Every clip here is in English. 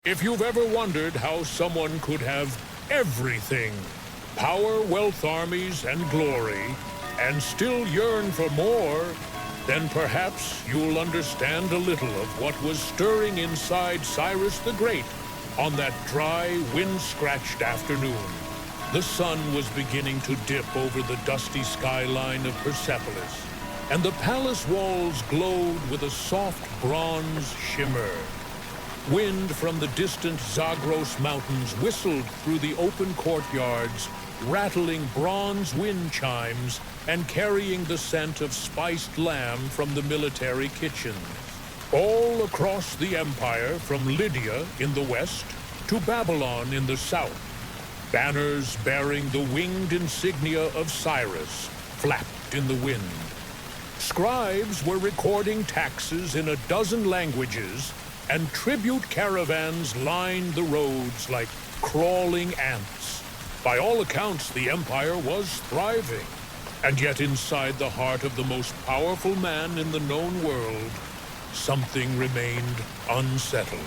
If you've ever wondered how someone could have everything, power, wealth, armies, and glory, and still yearn for more, then perhaps you'll understand a little of what was stirring inside Cyrus the Great on that dry, wind-scratched afternoon. The sun was beginning to dip over the dusty skyline of Persepolis, and the palace walls glowed with a soft bronze shimmer. Wind from the distant Zagros Mountains whistled through the open courtyards, rattling bronze wind chimes and carrying the scent of spiced lamb from the military kitchens. All across the empire, from Lydia in the west to Babylon in the south, banners bearing the winged insignia of Cyrus flapped in the wind. Scribes were recording taxes in a dozen languages, and tribute caravans lined the roads like crawling ants. By all accounts, the empire was thriving. And yet inside the heart of the most powerful man in the known world, something remained unsettled.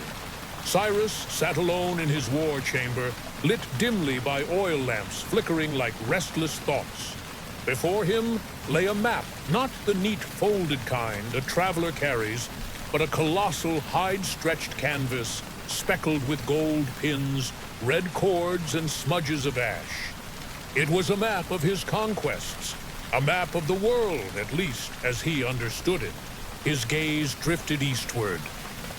Cyrus sat alone in his war chamber, lit dimly by oil lamps flickering like restless thoughts. Before him lay a map, not the neat folded kind a traveler carries, but a colossal hide-stretched canvas speckled with gold pins, red cords, and smudges of ash. It was a map of his conquests, a map of the world, at least as he understood it. His gaze drifted eastward,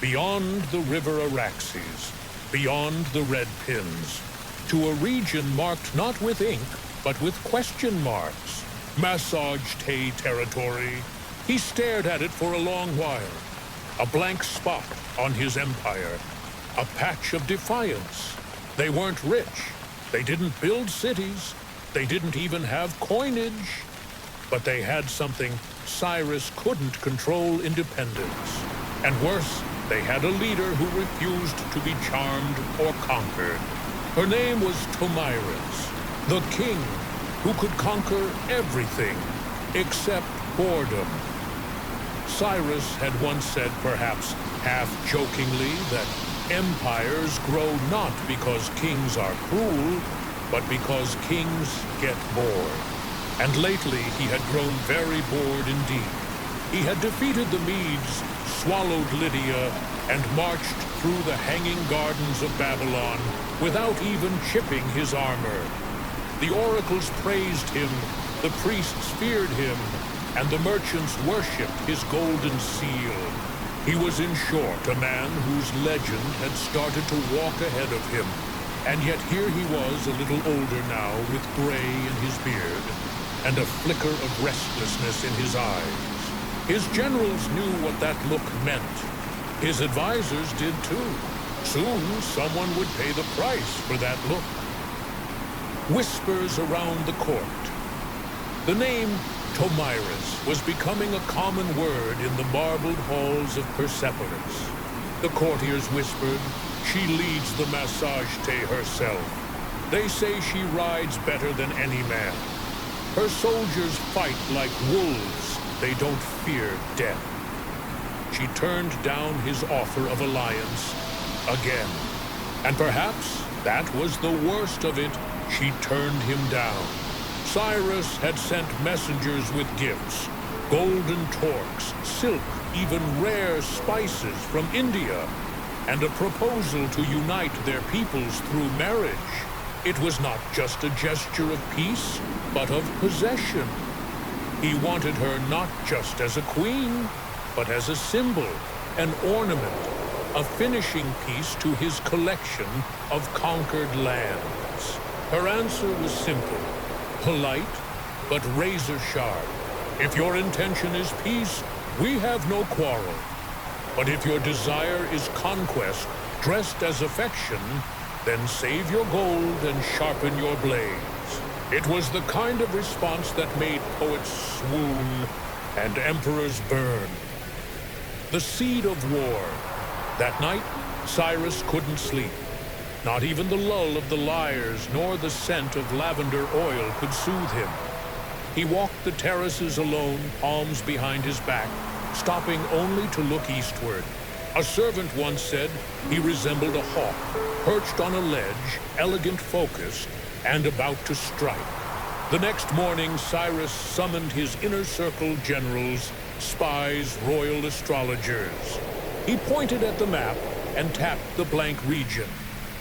beyond the river Araxes, beyond the red pins, to a region marked not with ink, but with question marks. Massage Tay territory. He stared at it for a long while. A blank spot on his empire, a patch of defiance. They weren't rich, they didn't build cities, they didn't even have coinage, but they had something Cyrus couldn't control: independence. And worse, they had a leader who refused to be charmed or conquered. Her name was Tomyris, the king who could conquer everything except boredom. Cyrus had once said, perhaps half-jokingly, that empires grow not because kings are cruel, but because kings get bored. And lately he had grown very bored indeed. He had defeated the Medes, swallowed Lydia, and marched through the hanging gardens of Babylon without even chipping his armor. The oracles praised him, the priests feared him, and the merchants worshipped his golden seal. He was, in short, a man whose legend had started to walk ahead of him. And yet here he was, a little older now, with gray in his beard, and a flicker of restlessness in his eyes. His generals knew what that look meant. His advisors did too. Soon someone would pay the price for that look. Whispers around the court. The name Tomyris was becoming a common word in the marbled halls of Persepolis. The courtiers whispered, "She leads the Massage Tay herself. They say she rides better than any man. Her soldiers fight like wolves. They don't fear death." She turned down his offer of alliance again. And perhaps that was the worst of it. She turned him down. Cyrus had sent messengers with gifts, golden torques, silk, even rare spices from India, and a proposal to unite their peoples through marriage. It was not just a gesture of peace, but of possession. He wanted her not just as a queen, but as a symbol, an ornament, a finishing piece to his collection of conquered lands. Her answer was simple. Polite, but razor-sharp. If your intention is peace, we have no quarrel. But if your desire is conquest, dressed as affection, then save your gold and sharpen your blades. It was the kind of response that made poets swoon and emperors burn. The seed of war. That night, Cyrus couldn't sleep. Not even the lull of the lyres nor the scent of lavender oil could soothe him. He walked the terraces alone, palms behind his back, stopping only to look eastward. A servant once said he resembled a hawk, perched on a ledge, elegant focused, and about to strike. The next morning, Cyrus summoned his inner circle generals, spies, royal astrologers. He pointed at the map and tapped the blank region.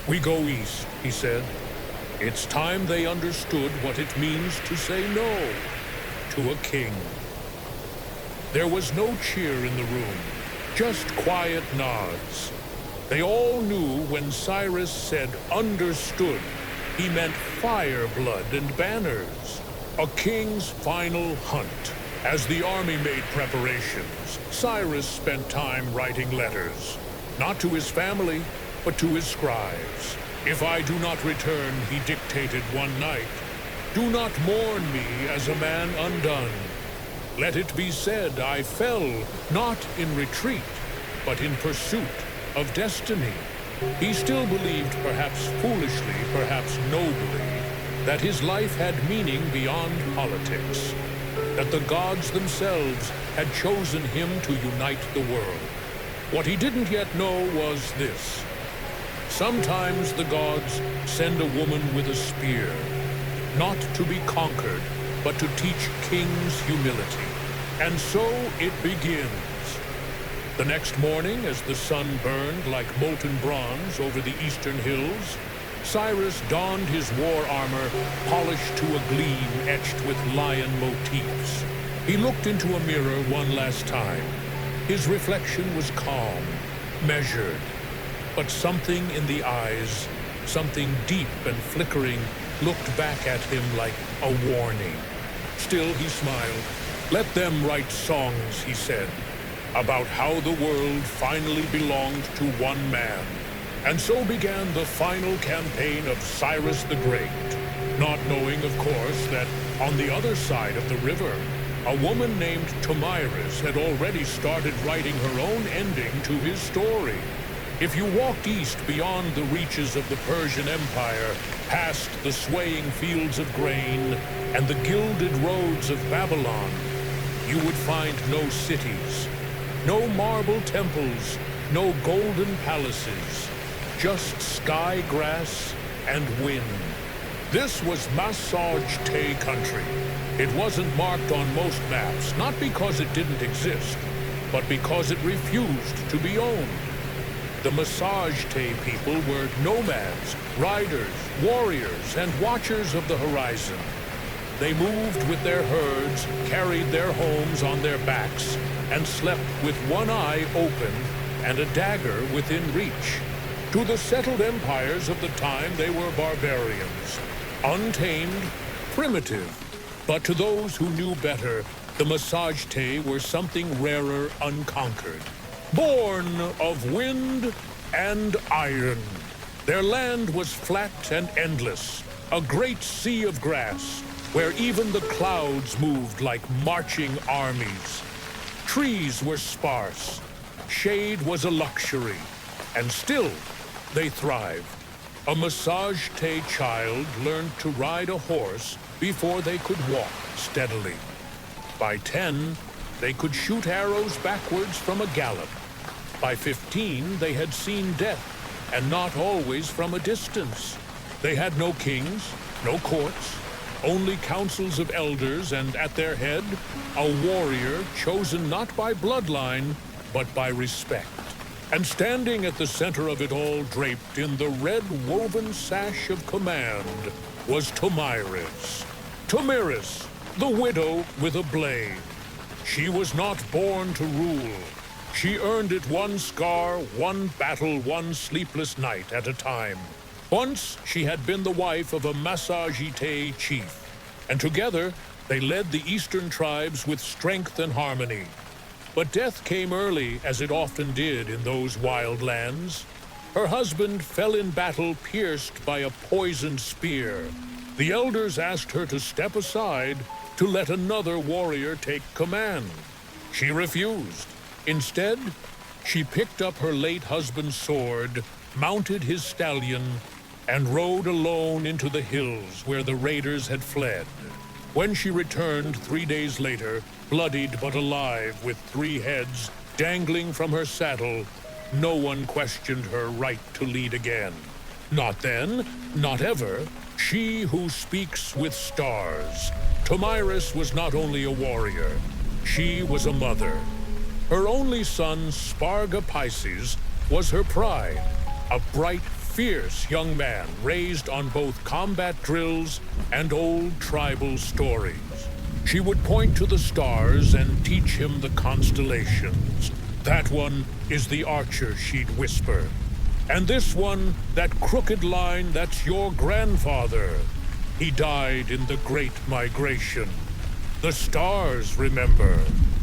"We go east," he said. It's time they understood what it means to say no to a king. There was no cheer in the room, just quiet nods. They all knew when Cyrus said understood, he meant fire, blood, and banners. A king's final hunt. As the army made preparations, Cyrus spent time writing letters, not to his family, but to his scribes. "If I do not return," he dictated one night, "do not mourn me as a man undone. Let it be said I fell not in retreat, but in pursuit of destiny." He still believed, perhaps foolishly, perhaps nobly, that his life had meaning beyond politics, that the gods themselves had chosen him to unite the world. What he didn't yet know was this: sometimes the gods send a woman with a spear, not to be conquered, but to teach kings humility. And so it begins. The next morning, as the sun burned like molten bronze over the eastern hills, Cyrus donned his war armor, polished to a gleam etched with lion motifs. He looked into a mirror one last time. His reflection was calm, measured, but something in the eyes, something deep and flickering, looked back at him like a warning. Still he smiled. "Let them write songs," he said, "about how the world finally belonged to one man." And so began the final campaign of Cyrus the Great, not knowing, of course, that on the other side of the river, a woman named Tomyris had already started writing her own ending to his story. If you walked east beyond the reaches of the Persian Empire, past the swaying fields of grain and the gilded roads of Babylon, you would find no cities, no marble temples, no golden palaces, just sky grass and wind. This was Massage-Tay country. It wasn't marked on most maps, not because it didn't exist, but because it refused to be owned. The Massage-Tay people were nomads, riders, warriors, and watchers of the horizon. They moved with their herds, carried their homes on their backs, and slept with one eye open and a dagger within reach. To the settled empires of the time, they were barbarians, untamed, primitive. But to those who knew better, the Massage-Tay were something rarer, unconquered, born of wind and iron. Their land was flat and endless, a great sea of grass, where even the clouds moved like marching armies. Trees were sparse, shade was a luxury, and still they thrived. A Massage-Tay child learned to ride a horse before they could walk steadily. By 10, they could shoot arrows backwards from a gallop. By 15, they had seen death, and not always from a distance. They had no kings, no courts, only councils of elders, and at their head, a warrior chosen not by bloodline, but by respect. And standing at the center of it all, draped in the red woven sash of command, was Tomyris. Tomyris, the widow with a blade. She was not born to rule. She earned it one scar, one battle, one sleepless night at a time. Once she had been the wife of a Massage-Tay chief, and together they led the eastern tribes with strength and harmony. But death came early, as it often did in those wild lands. Her husband fell in battle, pierced by a poisoned spear. The elders asked her to step aside to let another warrior take command. She refused. Instead, she picked up her late husband's sword, mounted his stallion, and rode alone into the hills where the raiders had fled. When she returned 3 days later, bloodied but alive with 3 heads dangling from her saddle, no one questioned her right to lead again. Not then, not ever. She who speaks with stars. Tomyris was not only a warrior, she was a mother. Her only son, Sparga Pisces, was her pride, a bright, fierce young man raised on both combat drills and old tribal stories. She would point to the stars and teach him the constellations. That one is the archer, she'd whisper. And this one, that crooked line, that's your grandfather. He died in the Great Migration. The stars, remember.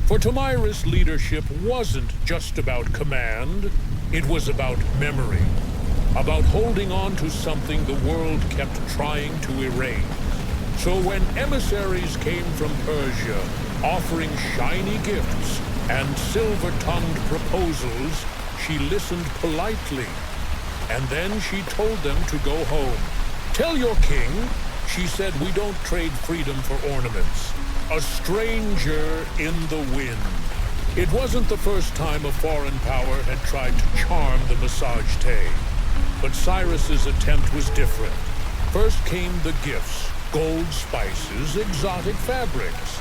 For Tomyris, leadership wasn't just about command. It was about memory. About holding on to something the world kept trying to erase. So when emissaries came from Persia, offering shiny gifts and silver-tongued proposals, she listened politely. And then she told them to go home. Tell your king, she said, we don't trade freedom for ornaments. A stranger in the wind. It wasn't the first time a foreign power had tried to charm the Massagetæ. But Cyrus's attempt was different. First came the gifts, gold spices, exotic fabrics.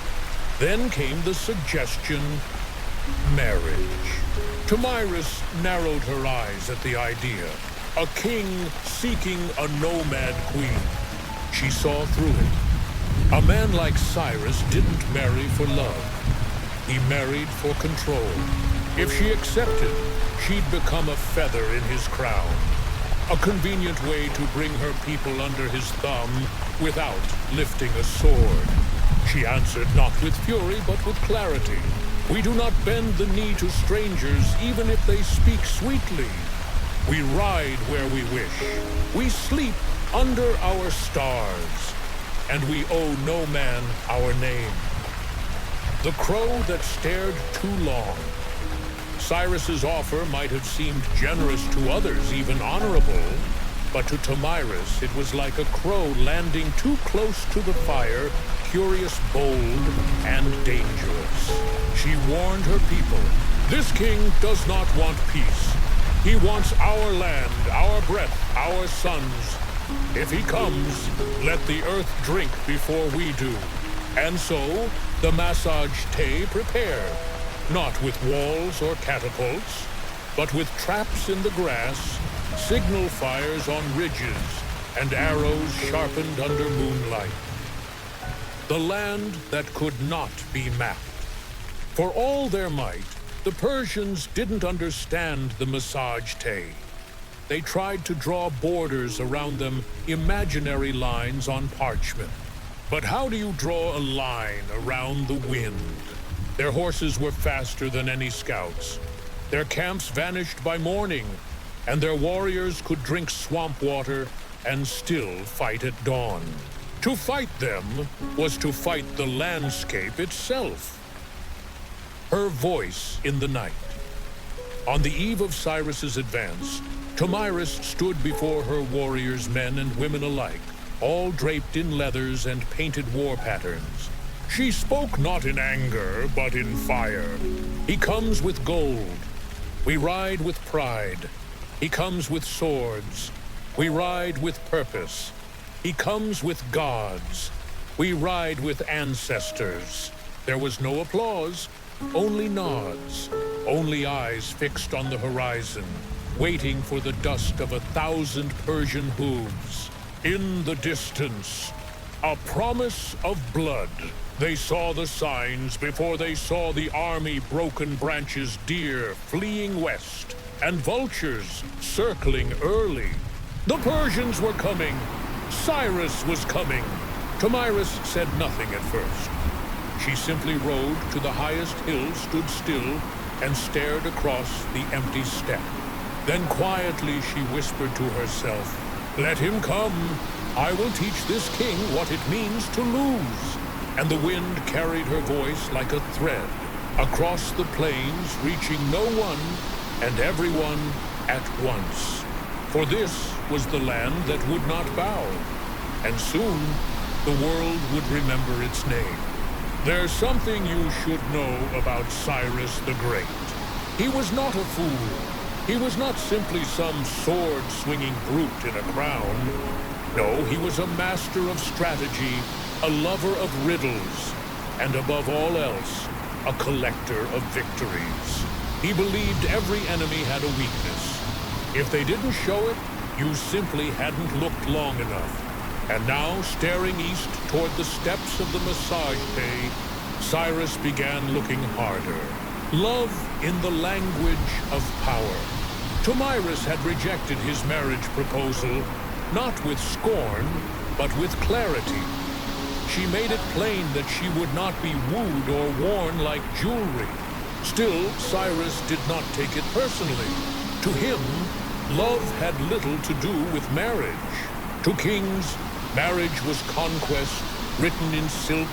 Then came the suggestion, marriage. Tomyris narrowed her eyes at the idea. A king seeking a nomad queen. She saw through it. A man like Cyrus didn't marry for love. He married for control. If she accepted, she'd become a feather in his crown. A convenient way to bring her people under his thumb without lifting a sword. She answered not with fury, but with clarity. We do not bend the knee to strangers, even if they speak sweetly. We ride where we wish. We sleep under our stars. And we owe no man our name. The crow that stared too long. Cyrus's offer might have seemed generous to others, even honorable, but to Tomyris it was like a crow landing too close to the fire, curious, bold, and dangerous. She warned her people, this king does not want peace. He wants our land, our breath, our sons. If he comes, let the earth drink before we do. And so, the Massagetæ prepared. Not with walls or catapults, but with traps in the grass, signal fires on ridges, and arrows sharpened under moonlight. The land that could not be mapped. For all their might, the Persians didn't understand the Massagetæ. They tried to draw borders around them, imaginary lines on parchment. But how do you draw a line around the wind? Their horses were faster than any scouts. Their camps vanished by morning, and their warriors could drink swamp water and still fight at dawn. To fight them was to fight the landscape itself. Her voice in the night. On the eve of Cyrus's advance, Tomyris stood before her warriors, men and women alike, all draped in leathers and painted war patterns. She spoke not in anger, but in fire. He comes with gold. We ride with pride. He comes with swords. We ride with purpose. He comes with gods. We ride with ancestors. There was no applause, only nods, only eyes fixed on the horizon, waiting for the dust of 1,000 Persian hooves. In the distance, a promise of blood. They saw the signs before they saw the army, broken branches, deer fleeing west, and vultures circling early. The Persians were coming. Cyrus was coming. Tomyris said nothing at first. She simply rode to the highest hill, stood still, and stared across the empty steppe. Then quietly she whispered to herself, "Let him come. I will teach this king what it means to lose." And the wind carried her voice like a thread across the plains, reaching no one and everyone at once. For this was the land that would not bow, and soon the world would remember its name. There's something you should know about Cyrus the Great. He was not a fool. He was not simply some sword-swinging brute in a crown. No, he was a master of strategy, a lover of riddles, and above all else, a collector of victories. He believed every enemy had a weakness. If they didn't show it, you simply hadn't looked long enough. And now, staring east toward the steps of the massage bay, Cyrus began looking harder. Love in the language of power. Tomyris had rejected his marriage proposal, not with scorn, but with clarity. She made it plain that she would not be wooed or worn like jewelry. Still, Cyrus did not take it personally. To him, love had little to do with marriage. To kings, marriage was conquest, written in silk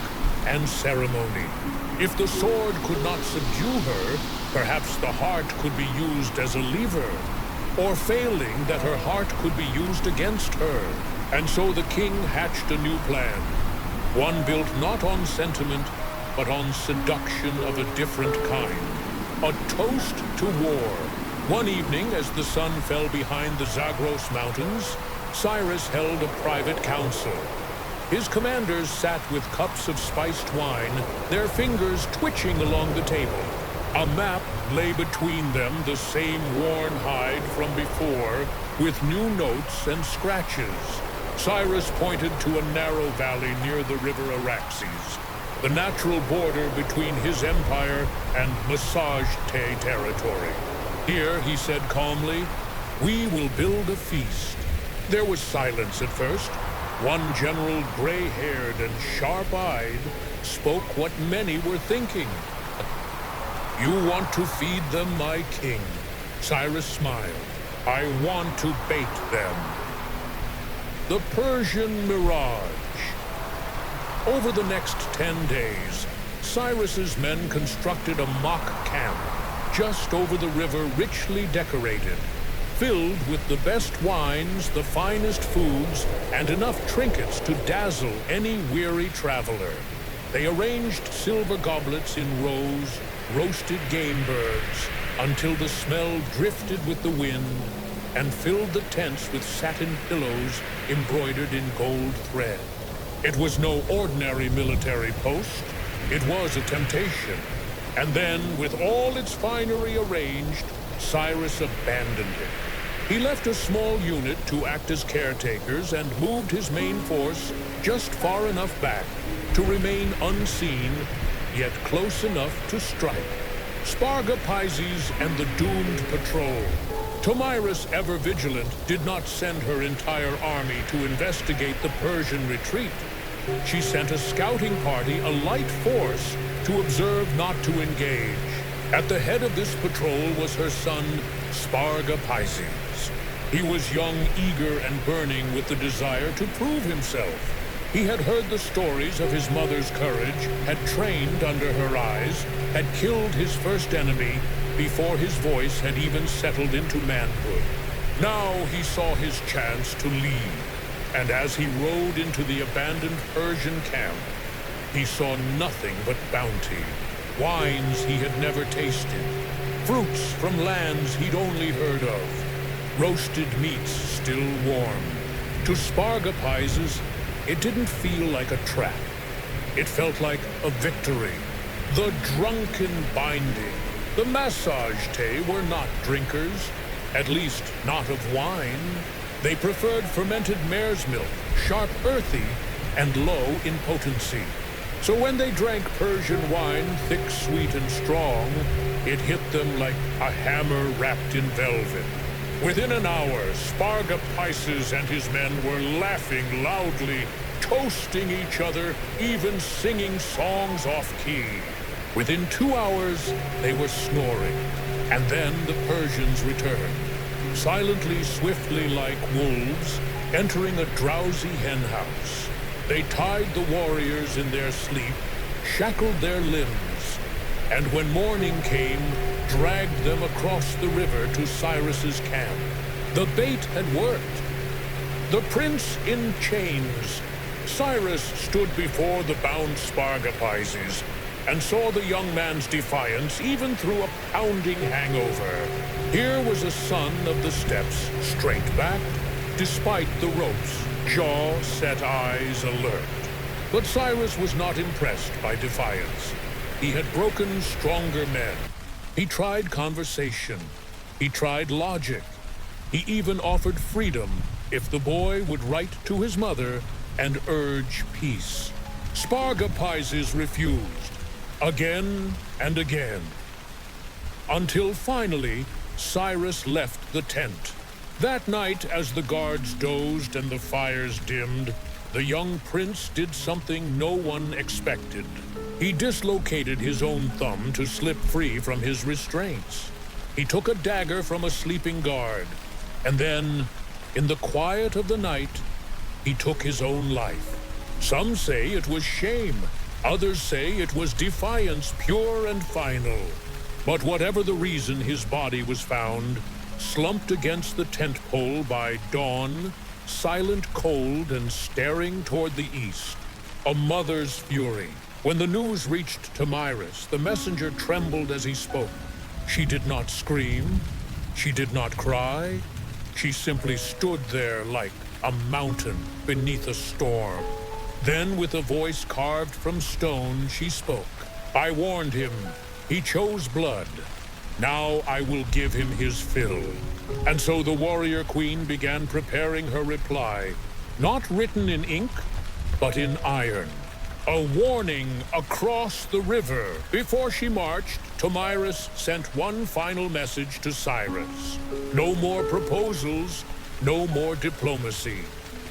and ceremony. If the sword could not subdue her, perhaps the heart could be used as a lever. Or failing, that her heart could be used against her. And so the king hatched a new plan. One built not on sentiment, but on seduction of a different kind. A toast to war. One evening, as the sun fell behind the Zagros Mountains, Cyrus held a private council. His commanders sat with cups of spiced wine, their fingers twitching along the table. A map lay between them, the same worn hide from before, with new notes and scratches. Cyrus pointed to a narrow valley near the river Araxes, the natural border between his empire and Massage-Te territory. Here, he said calmly, we will build a feast. There was silence at first. One general, gray-haired and sharp-eyed, spoke what many were thinking. You want to feed them, my king. Cyrus smiled. I want to bait them. The Persian Mirage. Over the next 10 days, Cyrus's men constructed a mock camp just over the river, richly decorated, filled with the best wines, the finest foods, and enough trinkets to dazzle any weary traveler. They arranged silver goblets in rows, roasted game birds, until the smell drifted with the wind, and filled the tents with satin pillows embroidered in gold thread. It was no ordinary military post. It was a temptation. And then, with all its finery arranged, Cyrus abandoned it. He left a small unit to act as caretakers and moved his main force just far enough back to remain unseen, yet close enough to strike. Sparga Pisces and the doomed patrol. Tomyris, ever vigilant, did not send her entire army to investigate the Persian retreat. She sent a scouting party, a light force, to observe, not to engage. At the head of this patrol was her son, Sparga Pisces. He was young, eager, and burning with the desire to prove himself. He had heard the stories of his mother's courage, had trained under her eyes, had killed his first enemy before his voice had even settled into manhood. Now he saw his chance to lead, and as he rode into the abandoned Persian camp, he saw nothing but bounty, wines he had never tasted, fruits from lands he'd only heard of, roasted meats still warm. To Sparga Pisces, it didn't feel like a trap. It felt like a victory. The drunken binding. The Massage-Te were not drinkers, at least not of wine. They preferred fermented mare's milk, sharp, earthy, and low in potency. So when they drank Persian wine, thick, sweet, and strong, it hit them like a hammer wrapped in velvet. Within an hour, Sparga Pisces and his men were laughing loudly, toasting each other, even singing songs off-key. Within 2 hours, they were snoring, and then the Persians returned, silently, swiftly like wolves, entering a drowsy henhouse. They tied the warriors in their sleep, shackled their limbs, and when morning came, dragged them across the river to Cyrus's camp. The bait had worked. The prince in chains. Cyrus stood before the bound Sparga Pisces, and saw the young man's defiance even through a pounding hangover. Here was a son of the steppes, straight-backed, despite the ropes, jaw set, eyes alert. But Cyrus was not impressed by defiance. He had broken stronger men. He tried conversation. He tried logic. He even offered freedom if the boy would write to his mother and urge peace. Spargapizes refused, again and again, until finally Cyrus left the tent. That night, as the guards dozed and the fires dimmed, the young prince did something no one expected. He dislocated his own thumb to slip free from his restraints. He took a dagger from a sleeping guard, and then, in the quiet of the night, he took his own life. Some say it was shame. Others say it was defiance, pure and final. But whatever the reason, his body was found, slumped against the tent pole by dawn, silent, cold, and staring toward the east. A mother's fury. When the news reached Tomyris, the messenger trembled as he spoke. She did not scream. She did not cry. She simply stood there like a mountain beneath a storm. Then, with a voice carved from stone, she spoke. I warned him. He chose blood. Now I will give him his fill. And so the warrior queen began preparing her reply, not written in ink, but in iron. A warning across the river. Before she marched, Tomyris sent one final message to Cyrus. No more proposals, no more diplomacy.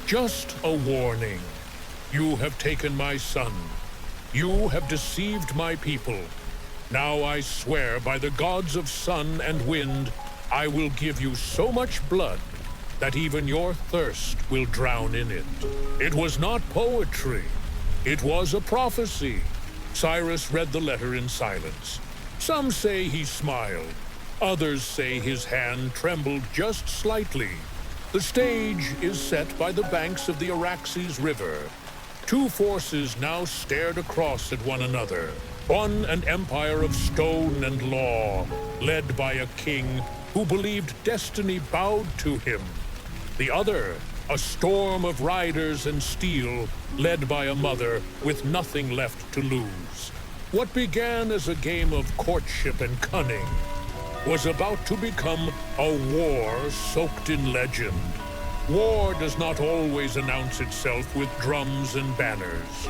Just a warning. You have taken my son. You have deceived my people. Now I swear by the gods of sun and wind, I will give you so much blood that even your thirst will drown in it. It was not poetry. It was a prophecy. Cyrus read the letter in silence. Some say he smiled. Others say his hand trembled just slightly. The stage is set by the banks of the Araxes River. Two forces now stared across at one another. One, an empire of stone and law, led by a king who believed destiny bowed to him. The other, a storm of riders and steel, led by a mother with nothing left to lose. What began as a game of courtship and cunning was about to become a war soaked in legend. War does not always announce itself with drums and banners.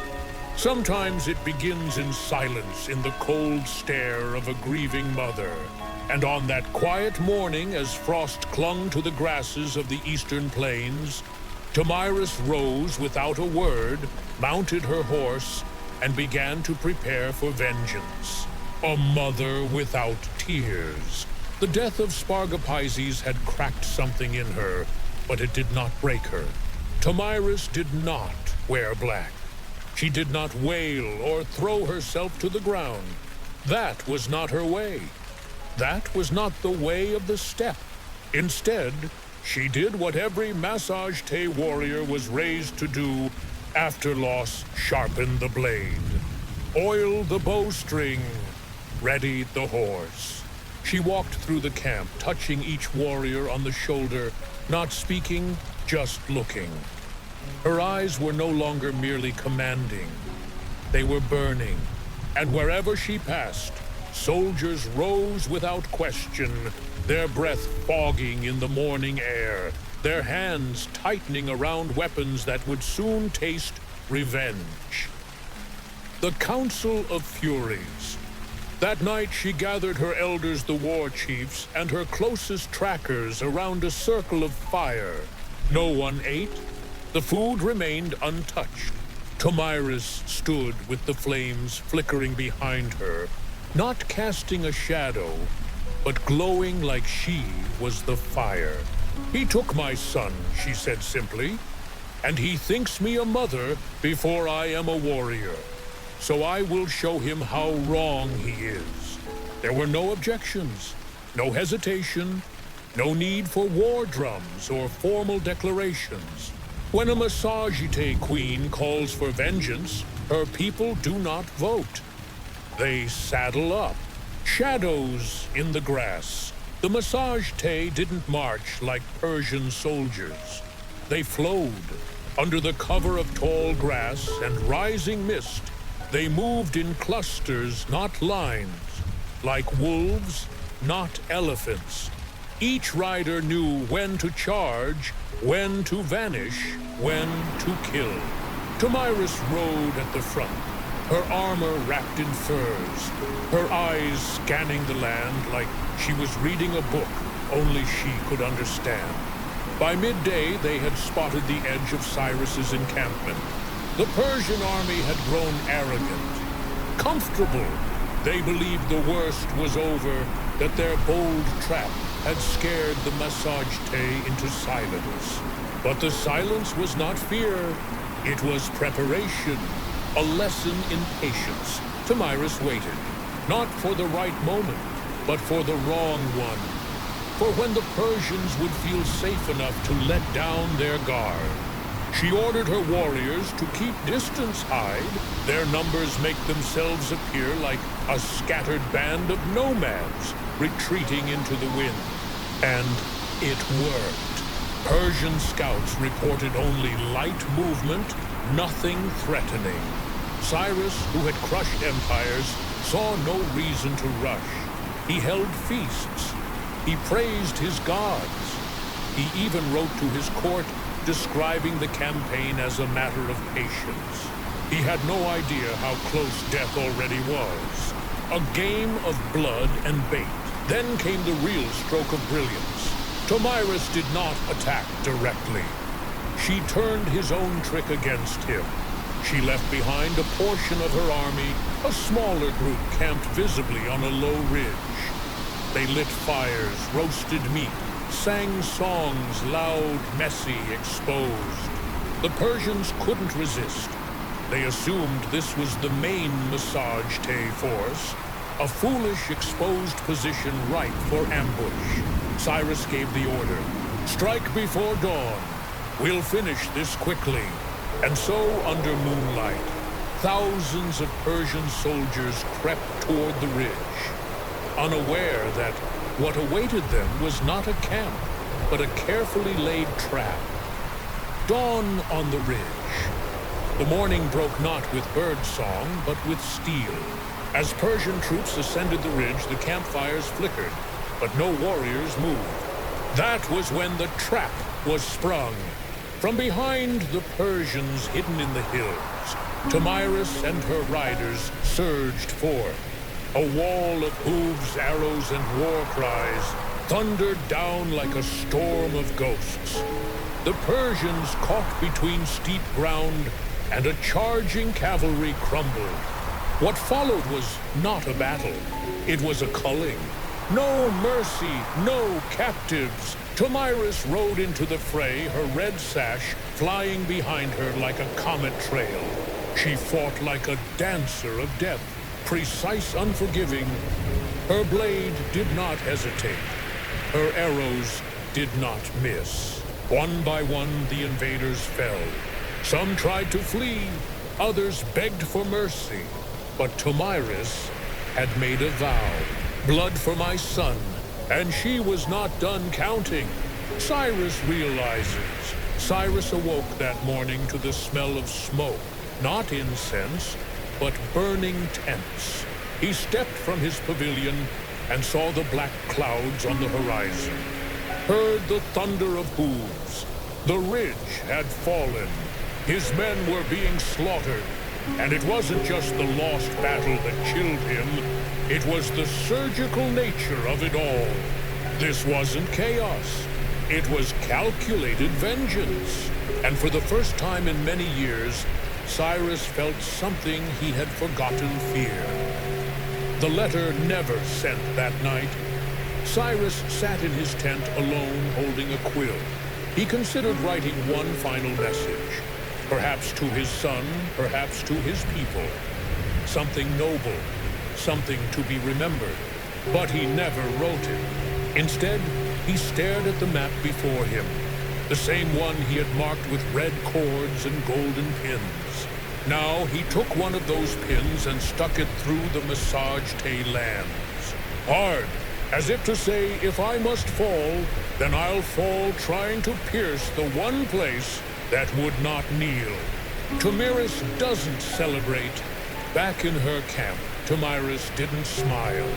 Sometimes it begins in silence, in the cold stare of a grieving mother. And on that quiet morning, as frost clung to the grasses of the eastern plains, Tomyris rose without a word, mounted her horse, and began to prepare for vengeance. A mother without tears. The death of Spargapizes had cracked something in her, but it did not break her. Tomyris did not wear black. She did not wail or throw herself to the ground. That was not her way. That was not the way of the steppe. Instead, she did what every massage-te warrior was raised to do: after loss, sharpen the blade, oil the bowstring, ready the horse. She walked through the camp, touching each warrior on the shoulder, not speaking, just looking. Her eyes were no longer merely commanding. They were burning, and wherever she passed, soldiers rose without question, their breath fogging in the morning air, their hands tightening around weapons that would soon taste revenge. The Council of Furies. That night she gathered her elders, the war chiefs, and her closest trackers around a circle of fire. No one ate. The food remained untouched. Tomyris stood with the flames flickering behind her, not casting a shadow, but glowing like she was the fire. He took my son, she said simply, and he thinks me a mother before I am a warrior. So I will show him how wrong he is. There were no objections, no hesitation, no need for war drums or formal declarations. When a massage-te queen calls for vengeance, her people do not vote. They saddle up. Shadows in the grass. The massage tay didn't march like Persian soldiers. They flowed. Under the cover of tall grass and rising mist, they moved in clusters, not lines. Like wolves, not elephants. Each rider knew when to charge, when to vanish, when to kill. Tomyris rode at the front, her armor wrapped in furs, her eyes scanning the land like she was reading a book only she could understand. By midday, they had spotted the edge of Cyrus's encampment. The Persian army had grown arrogant, comfortable. They believed the worst was over, that their bold trap had scared the massage tay into silence. But the silence was not fear. It was preparation, a lesson in patience. Tomyris waited, not for the right moment, but for the wrong one. For when the Persians would feel safe enough to let down their guard. She ordered her warriors to keep distance, hide. Their numbers make themselves appear like a scattered band of nomads retreating into the wind. And it worked. Persian scouts reported only light movement, nothing threatening. Cyrus, who had crushed empires, saw no reason to rush. He held feasts. He praised his gods. He even wrote to his court describing the campaign as a matter of patience. He had no idea how close death already was. A game of blood and bait. Then came the real stroke of brilliance. Tomyris did not attack directly. She turned his own trick against him. She left behind a portion of her army, a smaller group camped visibly on a low ridge. They lit fires, roasted meat, sang songs, loud, messy, exposed. The Persians couldn't resist. They assumed this was the main massage tay force, a foolish, exposed position ripe for ambush. Cyrus gave the order, "Strike before dawn. We'll finish this quickly." And so, under moonlight, thousands of Persian soldiers crept toward the ridge, unaware that what awaited them was not a camp, but a carefully laid trap. Dawn on the ridge. The morning broke not with bird song, but with steel. As Persian troops ascended the ridge, the campfires flickered, but no warriors moved. That was when the trap was sprung. From behind the Persians hidden in the hills, Tomyris and her riders surged forth. A wall of hooves, arrows, and war cries thundered down like a storm of ghosts. The Persians caught between steep ground, and a charging cavalry crumbled. What followed was not a battle. It was a culling. No mercy, no captives. Tomyris rode into the fray, her red sash flying behind her like a comet trail. She fought like a dancer of death, precise, unforgiving. Her blade did not hesitate. Her arrows did not miss. One by one, the invaders fell. Some tried to flee, others begged for mercy. But Tomyris had made a vow. Blood for my son, and she was not done counting. Cyrus realizes. Cyrus awoke that morning to the smell of smoke, not incense, but burning tents. He stepped from his pavilion and saw the black clouds on the horizon, heard the thunder of hooves. The ridge had fallen. His men were being slaughtered. And it wasn't just the lost battle that chilled him, it was the surgical nature of it all. This wasn't chaos. It was calculated vengeance. And for the first time in many years, Cyrus felt something he had forgotten fear. The letter never sent that night. Cyrus sat in his tent alone, holding a quill. He considered writing one final message. Perhaps to his son, perhaps to his people. Something noble, something to be remembered. But he never wrote it. Instead, he stared at the map before him, the same one he had marked with red cords and golden pins. Now he took one of those pins and stuck it through the massage-tay lambs. Hard, as if to say, if I must fall, then I'll fall trying to pierce the one place that would not kneel. Tomyris doesn't celebrate. Back in her camp, Tomyris didn't smile,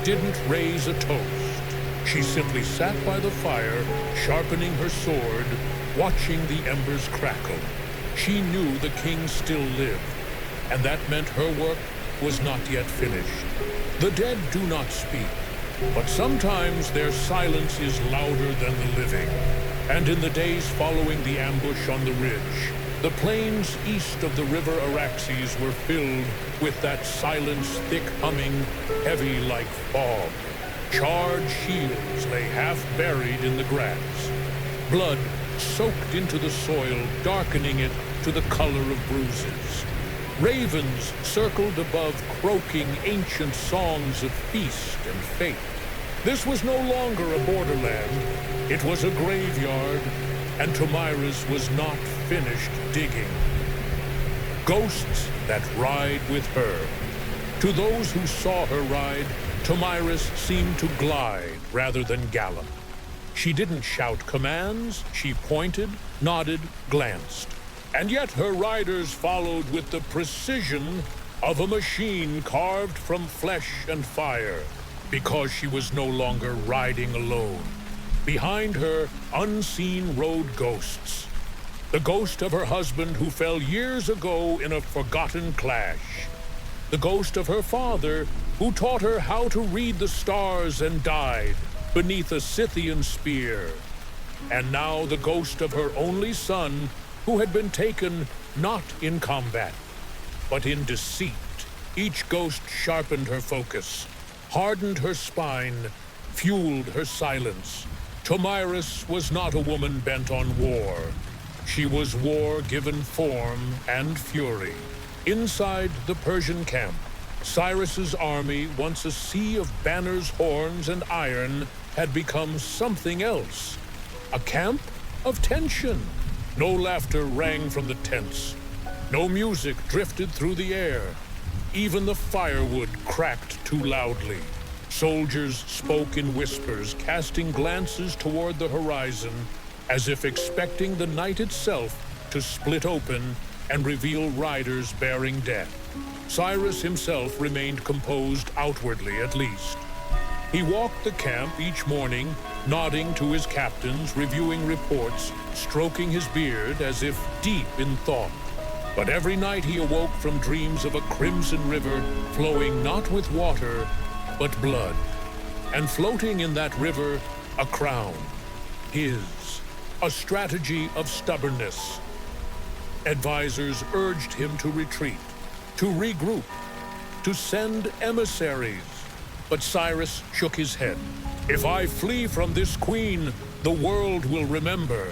didn't raise a toast. She simply sat by the fire, sharpening her sword, watching the embers crackle. She knew the king still lived, and that meant her work was not yet finished. The dead do not speak, but sometimes their silence is louder than the living. And in the days following the ambush on the ridge, the plains east of the river Araxes were filled with that silence, thick humming, heavy like fog. Charred shields lay half buried in the grass. Blood soaked into the soil, darkening it to the color of bruises. Ravens circled above, croaking ancient songs of feast and fate. This was no longer a borderland. It was a graveyard, and Tomyris was not finished digging. Ghosts that ride with her. To those who saw her ride, Tomyris seemed to glide rather than gallop. She didn't shout commands, she pointed, nodded, glanced. And yet her riders followed with the precision of a machine carved from flesh and fire, because she was no longer riding alone. Behind her, unseen rode ghosts. The ghost of her husband who fell years ago in a forgotten clash. The ghost of her father who taught her how to read the stars and died beneath a Scythian spear. And now the ghost of her only son who had been taken not in combat, but in deceit. Each ghost sharpened her focus, hardened her spine, fueled her silence. Tomyris was not a woman bent on war. She was war given form and fury. Inside the Persian camp, Cyrus's army, once a sea of banners, horns, and iron, had become something else. A camp of tension. No laughter rang from the tents. No music drifted through the air. Even the firewood cracked too loudly. Soldiers spoke in whispers, casting glances toward the horizon, as if expecting the night itself to split open and reveal riders bearing death. Cyrus himself remained composed outwardly, at least. He walked the camp each morning, nodding to his captains, reviewing reports, stroking his beard as if deep in thought. But every night he awoke from dreams of a crimson river flowing not with water, but blood. And floating in that river, a crown. His. A strategy of stubbornness. Advisors urged him to retreat, to regroup, to send emissaries. But Cyrus shook his head. If I flee from this queen, the world will remember.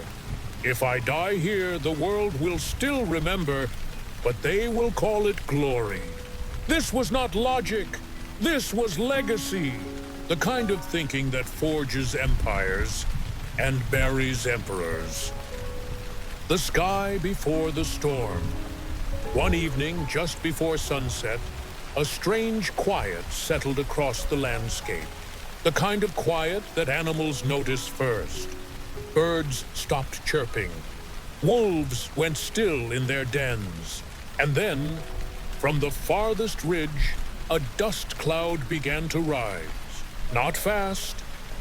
If I die here, the world will still remember, but they will call it glory. This was not logic. This was legacy. The kind of thinking that forges empires and buries emperors. The sky before the storm. One evening, just before sunset, a strange quiet settled across the landscape. The kind of quiet that animals notice first. Birds stopped chirping. Wolves went still in their dens. And then, from the farthest ridge, a dust cloud began to rise. Not fast,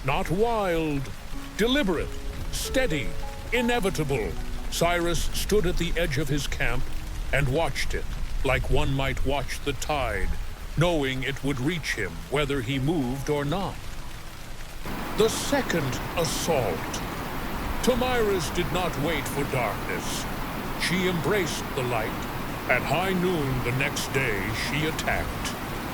not wild, deliberate, steady, inevitable. Cyrus stood at the edge of his camp and watched it, like one might watch the tide, knowing it would reach him whether he moved or not. The second assault. Tomyris did not wait for darkness. She embraced the light. At high noon the next day, she attacked.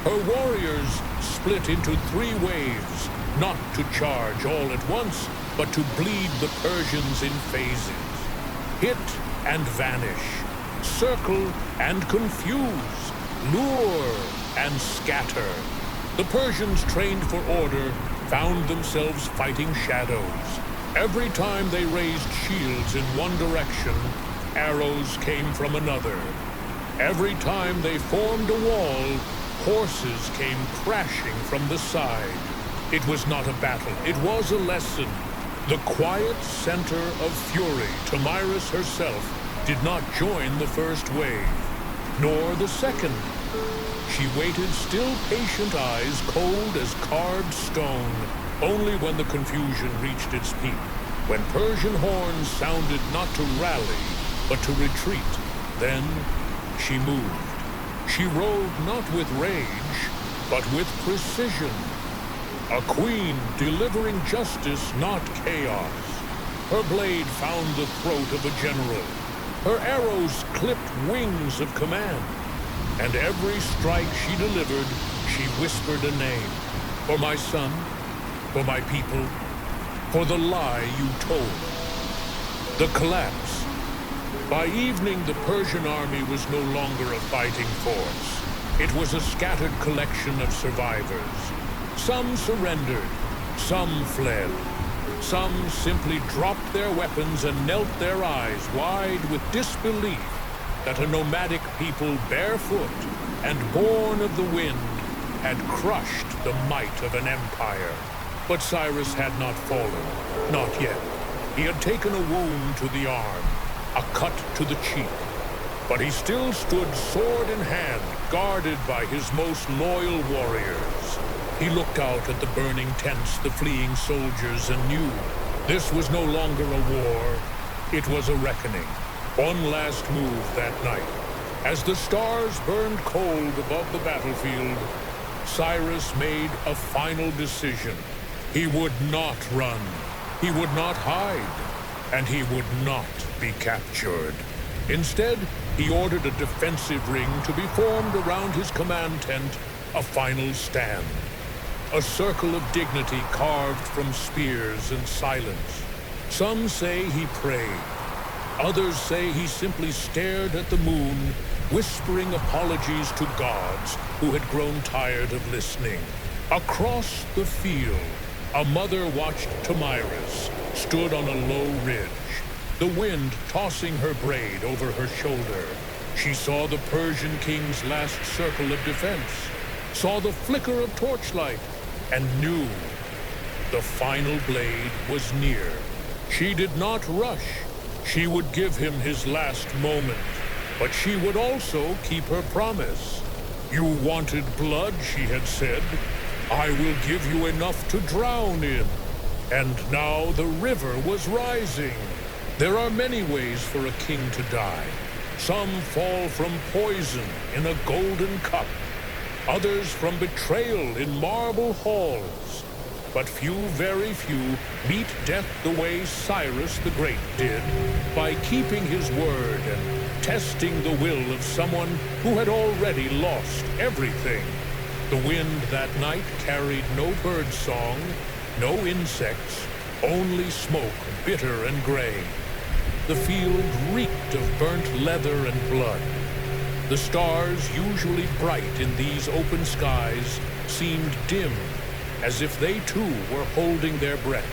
Her warriors split into 3 waves, not to charge all at once, but to bleed the Persians in phases. Hit and vanish, circle and confuse, lure and scatter. The Persians, trained for order, found themselves fighting shadows. Every time they raised shields in one direction, arrows came from another. Every time they formed a wall, horses came crashing from the side. It was not a battle, it was a lesson. The quiet center of fury, Tomyris herself, did not join the first wave, nor the second. She waited, still patient eyes cold as carved stone, only when the confusion reached its peak, when Persian horns sounded not to rally, but to retreat. Then she moved. She rode not with rage, but with precision. A queen delivering justice, not chaos. Her blade found the throat of a general. Her arrows clipped wings of command. And every strike she delivered, she whispered a name. For my son, for my people, for the lie you told. The collapse. By evening, the Persian army was no longer a fighting force. It was a scattered collection of survivors. Some surrendered, some fled. Some simply dropped their weapons and knelt their eyes wide with disbelief that a nomadic people barefoot and born of the wind had crushed the might of an empire. But Cyrus had not fallen, not yet. He had taken a wound to the arm, a cut to the cheek, but he still stood sword in hand, guarded by his most loyal warriors. He looked out at the burning tents, the fleeing soldiers, and knew this was no longer a war, it was a reckoning. One last move that night. As the stars burned cold above the battlefield, Cyrus made a final decision. He would not run, he would not hide, and he would not be captured. Instead, he ordered a defensive ring to be formed around his command tent, a final stand. A circle of dignity carved from spears and silence. Some say he prayed. Others say he simply stared at the moon, whispering apologies to gods who had grown tired of listening. Across the field, a mother watched Tomyris, stood on a low ridge, the wind tossing her braid over her shoulder. She saw the Persian king's last circle of defense, saw the flicker of torchlight, and knew the final blade was near. She did not rush. She would give him his last moment, but she would also keep her promise. You wanted blood, she had said. I will give you enough to drown in. And now the river was rising. There are many ways for a king to die. Some fall from poison in a golden cup. Others from betrayal in marble halls. But few, very few, meet death the way Cyrus the Great did, by keeping his word and testing the will of someone who had already lost everything. The wind that night carried no bird song, no insects, only smoke, bitter and gray. The field reeked of burnt leather and blood. The stars, usually bright in these open skies, seemed dim, as if they too were holding their breath.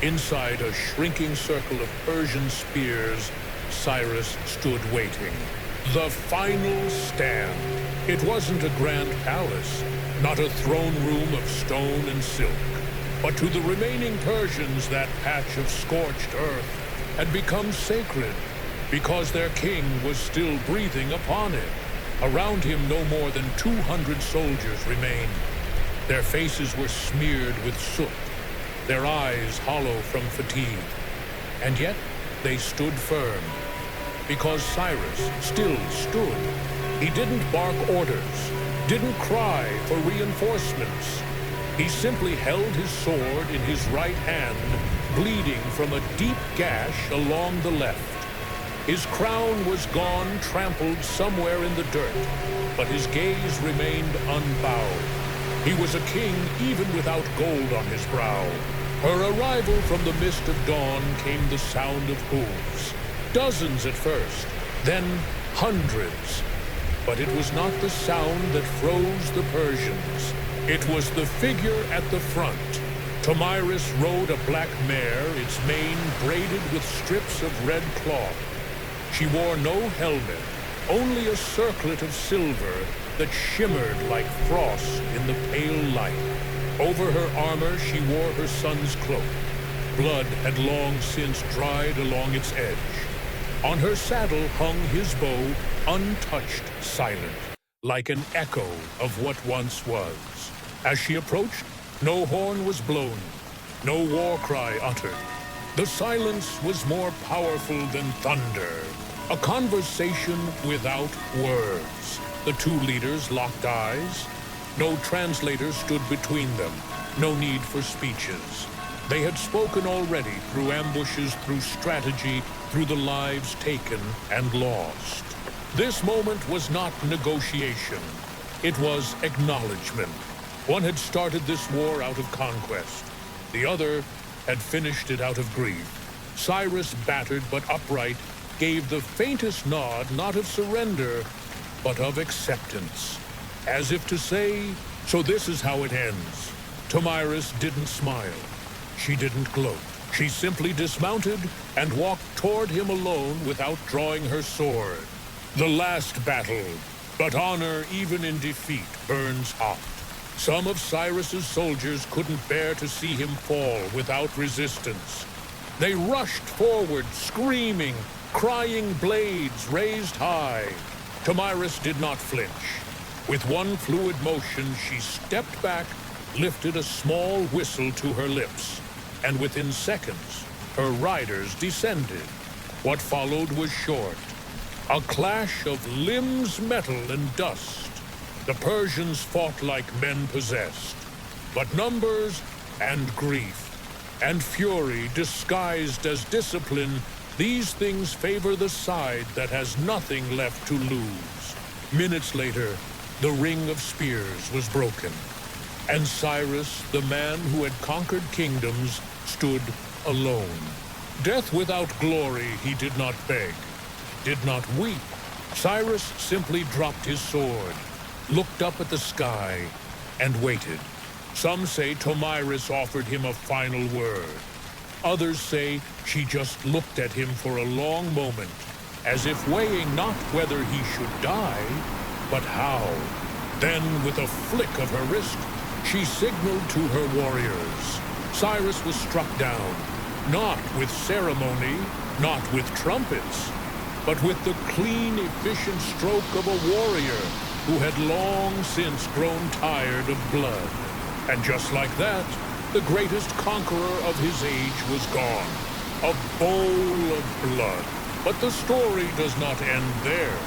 Inside a shrinking circle of Persian spears, Cyrus stood waiting. The final stand. It wasn't a grand palace, not a throne room of stone and silk. But to the remaining Persians, that patch of scorched earth had become sacred, because their king was still breathing upon it. Around him, no more than 200 soldiers remained. Their faces were smeared with soot, their eyes hollow from fatigue. And yet, they stood firm, because Cyrus still stood. He didn't bark orders, didn't cry for reinforcements. He simply held his sword in his right hand, bleeding from a deep gash along the left. His crown was gone, trampled somewhere in the dirt, but his gaze remained unbowed. He was a king even without gold on his brow. Her arrival from the mist of dawn came the sound of hooves. Dozens at first, then hundreds. But it was not the sound that froze the Persians. It was the figure at the front. Tomyris rode a black mare, its mane braided with strips of red cloth. She wore no helmet, only a circlet of silver that shimmered like frost in the pale light. Over her armor she wore her son's cloak. Blood had long since dried along its edge. On her saddle hung his bow, untouched, silent, like an echo of what once was. As she approached, no horn was blown, no war cry uttered. The silence was more powerful than thunder, a conversation without words. The two leaders locked eyes. No translator stood between them, no need for speeches. They had spoken already through ambushes, through strategy, through the lives taken and lost. This moment was not negotiation. It was acknowledgement. One had started this war out of conquest. The other had finished it out of grief. Cyrus, battered but upright, gave the faintest nod, not of surrender, but of acceptance. As if to say, so this is how it ends. Tomyris didn't smile. She didn't gloat. She simply dismounted and walked toward him alone without drawing her sword. The last battle, but honor even in defeat burns hot. Some of Cyrus's soldiers couldn't bear to see him fall without resistance. They rushed forward, screaming, crying, blades raised high. Tomyris did not flinch. With one fluid motion, she stepped back, lifted a small whistle to her lips, and within seconds, her riders descended. What followed was short. A clash of limbs, metal, and dust. The Persians fought like men possessed. But numbers and grief and fury disguised as discipline, these things favor the side that has nothing left to lose. Minutes later, the ring of spears was broken, and Cyrus, the man who had conquered kingdoms, stood alone. Death without glory he did not beg, did not weep. Cyrus simply dropped his sword, looked up at the sky, and waited. Some say Tomyris offered him a final word. Others say she just looked at him for a long moment, as if weighing not whether he should die, but how. Then, with a flick of her wrist, she signaled to her warriors. Cyrus was struck down, not with ceremony, not with trumpets, but with the clean, efficient stroke of a warrior who had long since grown tired of blood. And just like that, the greatest conqueror of his age was gone. A bowl of blood. But the story does not end there.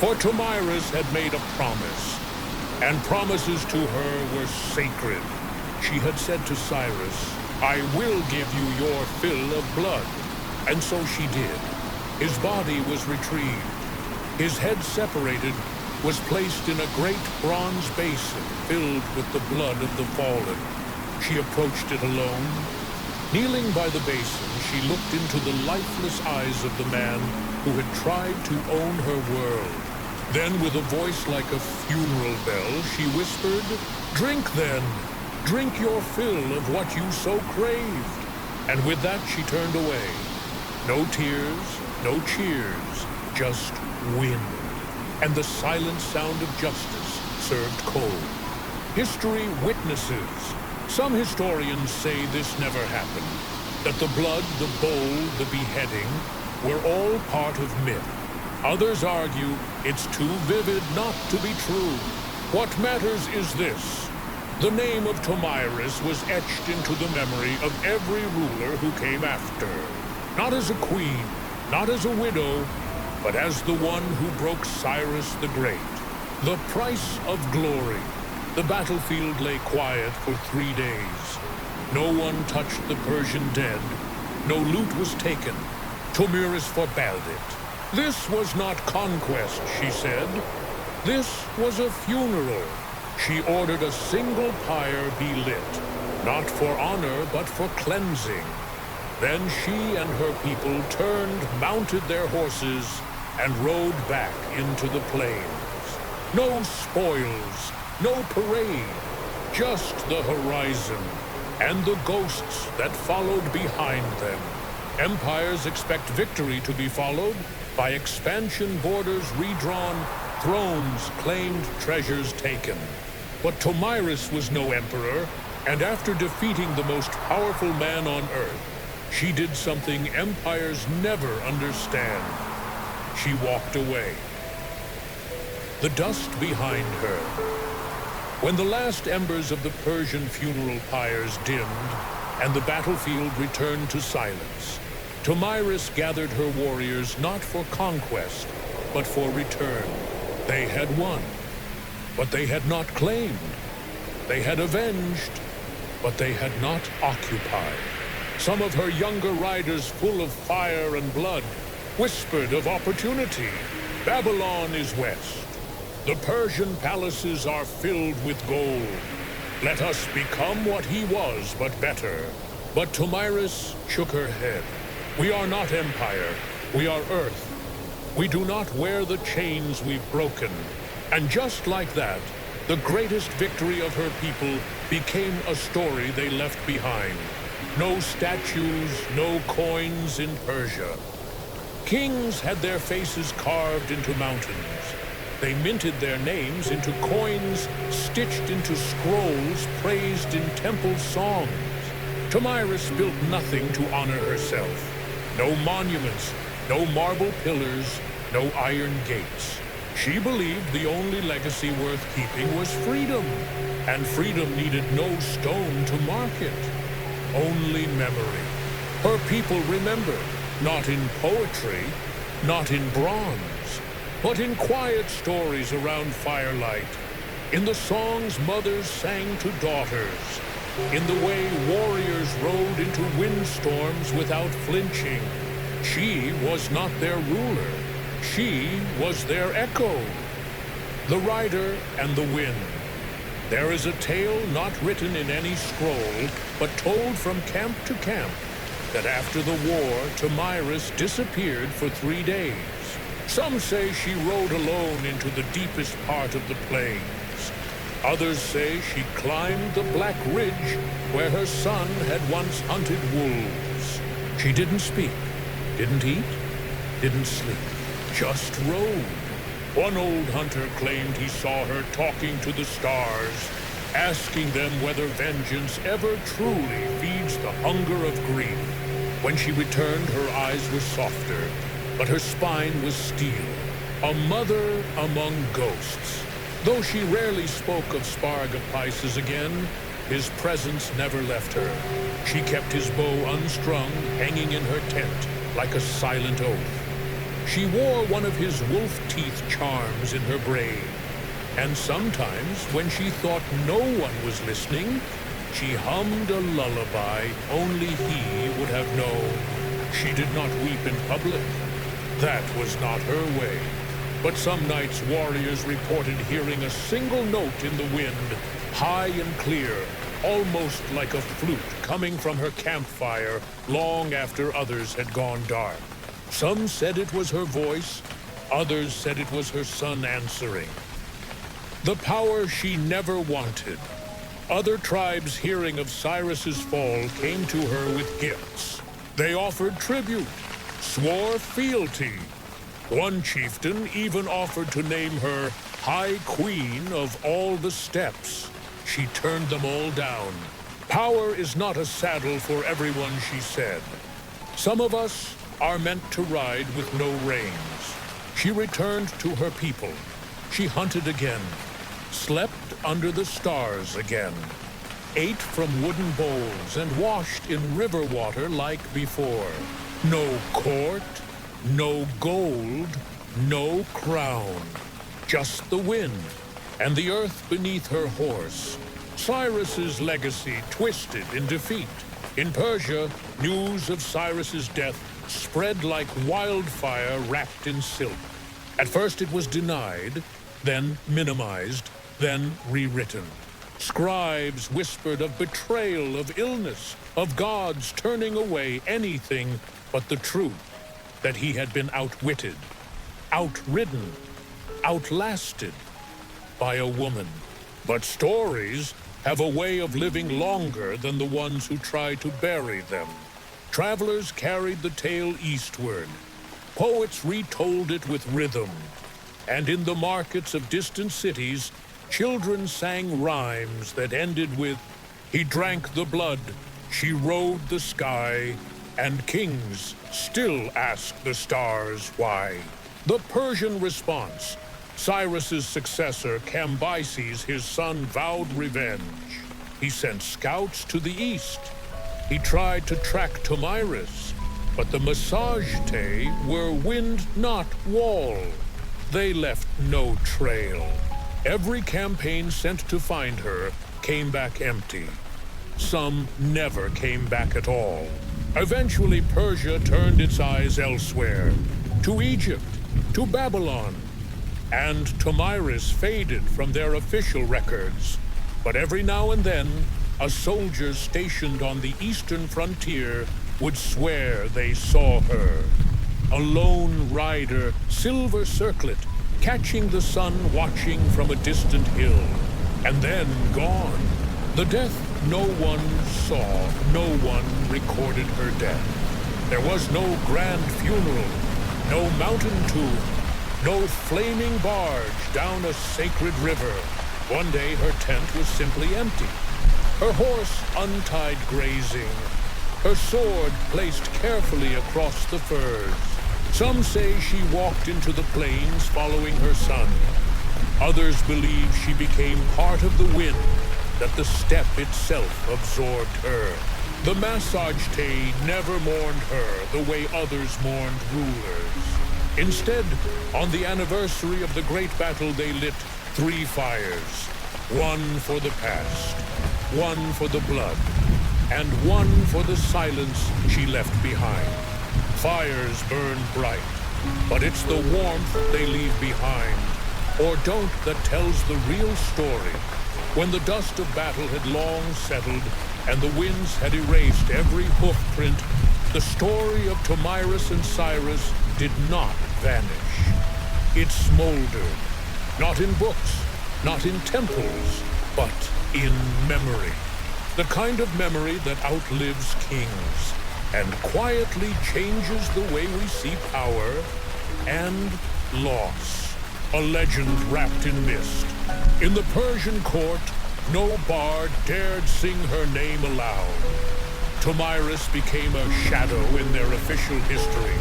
For Tomyris had made a promise, and promises to her were sacred. She had said to Cyrus, I will give you your fill of blood. And so she did. His body was retrieved. His head separated, was placed in a great bronze basin filled with the blood of the fallen. She approached it alone. Kneeling by the basin, she looked into the lifeless eyes of the man who had tried to own her world. Then, with a voice like a funeral bell, she whispered, Drink then, drink your fill of what you so craved. And with that she turned away. No tears, no cheers, just wind. And the silent sound of justice served cold. History witnesses. Some historians say this never happened, that the blood, the bowl, the beheading were all part of myth. Others argue it's too vivid not to be true. What matters is this. The name of Tomyris was etched into the memory of every ruler who came after. Not as a queen, not as a widow, but as the one who broke Cyrus the Great. The price of glory. The battlefield lay quiet for 3 days. No one touched the Persian dead. No loot was taken. Tomyris forbade it. This was not conquest, she said. This was a funeral. She ordered a single pyre be lit, not for honor, but for cleansing. Then she and her people turned, mounted their horses, and rode back into the plains. No spoils, no parade, just the horizon, and the ghosts that followed behind them. Empires expect victory to be followed, By expansion borders redrawn, thrones claimed, treasures taken. But Tomyris was no emperor, and after defeating the most powerful man on Earth, she did something empires never understand. She walked away. The dust behind her. When the last embers of the Persian funeral pyres dimmed, and the battlefield returned to silence, Tomyris gathered her warriors not for conquest, but for return. They had won, but they had not claimed. They had avenged, but they had not occupied. Some of her younger riders, full of fire and blood, whispered of opportunity. Babylon is west. The Persian palaces are filled with gold. Let us become what he was, but better. But Tomyris shook her head. We are not empire, we are earth. We do not wear the chains we've broken. And just like that, the greatest victory of her people became a story they left behind. No statues, no coins in Persia. Kings had their faces carved into mountains. They minted their names into coins stitched into scrolls praised in temple songs. Tomyris built nothing to honor herself. No monuments, no marble pillars, no iron gates. She believed the only legacy worth keeping was freedom, and freedom needed no stone to mark it, only memory. Her people remember, not in poetry, not in bronze, but in quiet stories around firelight, in the songs mothers sang to daughters, in the way warriors rode into windstorms without flinching. She was not their ruler. She was their echo. The rider and the wind. There is a tale not written in any scroll, but told from camp to camp, that after the war, Tomyris disappeared for 3 days. Some say she rode alone into the deepest part of the plains. Others say she climbed the Black Ridge where her son had once hunted wolves. She didn't speak, didn't eat, didn't sleep, just rode. One old hunter claimed he saw her talking to the stars, asking them whether vengeance ever truly feeds the hunger of grief. When she returned, her eyes were softer, but her spine was steel, a mother among ghosts. Though she rarely spoke of Spargapices again, his presence never left her. She kept his bow unstrung, hanging in her tent, like a silent oath. She wore one of his wolf-teeth charms in her braid, and sometimes, when she thought no one was listening, she hummed a lullaby only he would have known. She did not weep in public. That was not her way. But some nights warriors reported hearing a single note in the wind, high and clear, almost like a flute coming from her campfire long after others had gone dark. Some said it was her voice, others said it was her son answering. The power she never wanted. Other tribes hearing of Cyrus's fall came to her with gifts. They offered tribute, swore fealty. One chieftain even offered to name her High Queen of all the steppes. She turned them all down. Power is not a saddle for everyone, she said. Some of us are meant to ride with no reins. She returned to her people. She hunted again, slept under the stars again, ate from wooden bowls and washed in river water like before. No court, no gold, no crown, just the wind and the earth beneath her horse. Cyrus's legacy twisted in defeat. In Persia, news of Cyrus's death spread like wildfire wrapped in silk. At first it was denied, then minimized, then rewritten. Scribes whispered of betrayal, of illness, of gods turning away anything but the truth, that he had been outwitted, outridden, outlasted by a woman. But stories have a way of living longer than the ones who try to bury them. Travelers carried the tale eastward. Poets retold it with rhythm, and in the markets of distant cities, children sang rhymes that ended with, "He drank the blood, she rode the sky, and kings still ask the stars why." The Persian response: Cyrus's successor, Cambyses, his son, vowed revenge. He sent scouts to the east. He tried to track Tomyris, but the Massagetæ were wind, not wall. They left no trail. Every campaign sent to find her came back empty. Some never came back at all. Eventually, Persia turned its eyes elsewhere, to Egypt, to Babylon, and Tomyris faded from their official records. But every now and then, a soldier stationed on the eastern frontier would swear they saw her. A lone rider, silver circlet, catching the sun watching from a distant hill, and then gone. The death no one saw, no one recorded her death. There was no grand funeral, no mountain tomb, no flaming barge down a sacred river. One day her tent was simply empty, her horse untied grazing, her sword placed carefully across the furs. Some say she walked into the plains following her son. Others believe she became part of the wind, that the steppe itself absorbed her. The Massagetæ never mourned her the way others mourned rulers. Instead, on the anniversary of the great battle, they lit 3 fires. One for the past, one for the blood, and one for the silence she left behind. Fires burn bright, but it's the warmth they leave behind, or don't, that tells the real story. When the dust of battle had long settled and the winds had erased every hoof print, the story of Tomyris and Cyrus did not vanish. It smoldered, not in books, not in temples, but in memory. The kind of memory that outlives kings and quietly changes the way we see power and loss. A legend wrapped in mist. In the Persian court, no bard dared sing her name aloud. Tomyris became a shadow in their official history.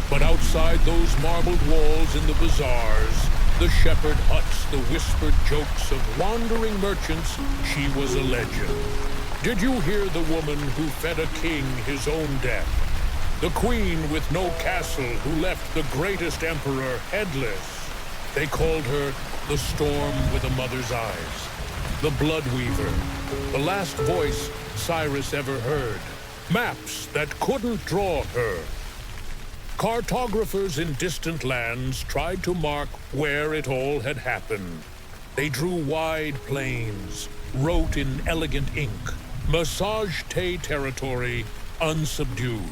But outside those marbled walls in the bazaars, the shepherd huts, the whispered jokes of wandering merchants, she was a legend. Did you hear the woman who fed a king his own death? The queen with no castle who left the greatest emperor headless? They called her the storm with a mother's eyes, the blood weaver, the last voice Cyrus ever heard, maps that couldn't draw her. Cartographers in distant lands tried to mark where it all had happened. They drew wide plains, wrote in elegant ink, Massagetæ territory unsubdued.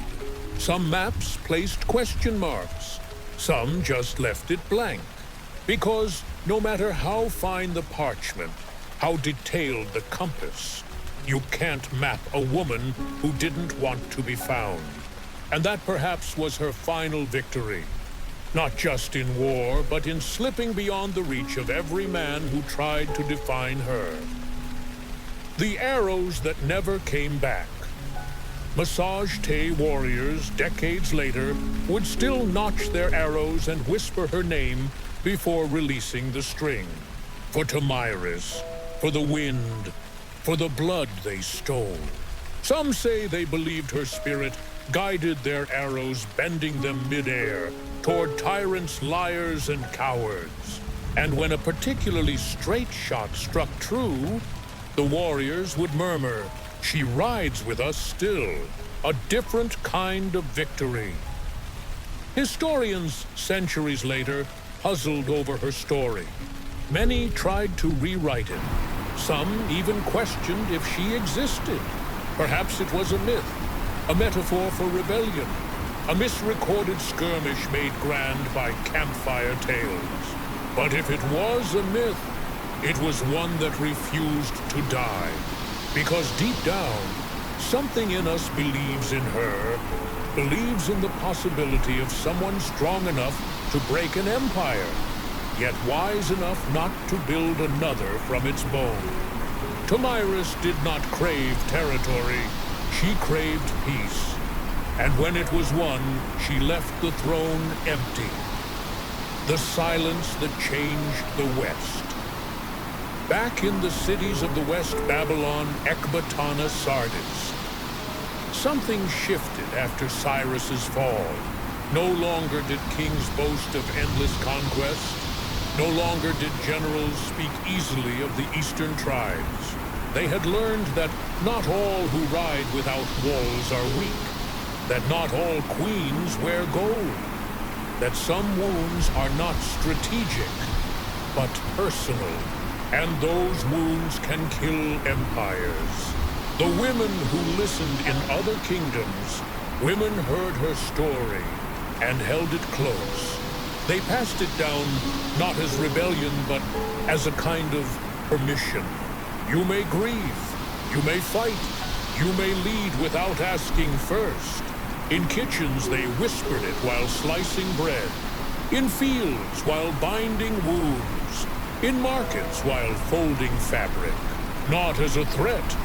Some maps placed question marks, some just left it blank. Because no matter how fine the parchment, how detailed the compass, you can't map a woman who didn't want to be found. And that perhaps was her final victory. Not just in war, but in slipping beyond the reach of every man who tried to define her. The arrows that never came back. Massagetæ warriors, decades later, would still notch their arrows and whisper her name before releasing the string. For Tomyris, for the wind, for the blood they stole. Some say they believed her spirit guided their arrows, bending them midair toward tyrants, liars, and cowards. And when a particularly straight shot struck true, the warriors would murmur, "She rides with us still, a different kind of victory." Historians, centuries later, puzzled over her story. Many tried to rewrite it. Some even questioned if she existed. Perhaps it was a myth, a metaphor for rebellion, a misrecorded skirmish made grand by campfire tales. But if it was a myth, it was one that refused to die. Because deep down, something in us believes in her believes in the possibility of someone strong enough to break an empire, yet wise enough not to build another from its bone. Tomyris did not crave territory, she craved peace. And when it was won, she left the throne empty. The silence that changed the West. Back in the cities of the West Babylon, Ecbatana, Sardis, something shifted after Cyrus's fall. No longer did kings boast of endless conquest. No longer did generals speak easily of the eastern tribes. They had learned that not all who ride without walls are weak, that not all queens wear gold, that some wounds are not strategic, but personal, and those wounds can kill empires. The women who listened in other kingdoms, women heard her story and held it close. They passed it down not as rebellion, but as a kind of permission. You may grieve, you may fight, you may lead without asking first. In kitchens they whispered it while slicing bread, in fields while binding wounds, in markets while folding fabric. Not as a threat,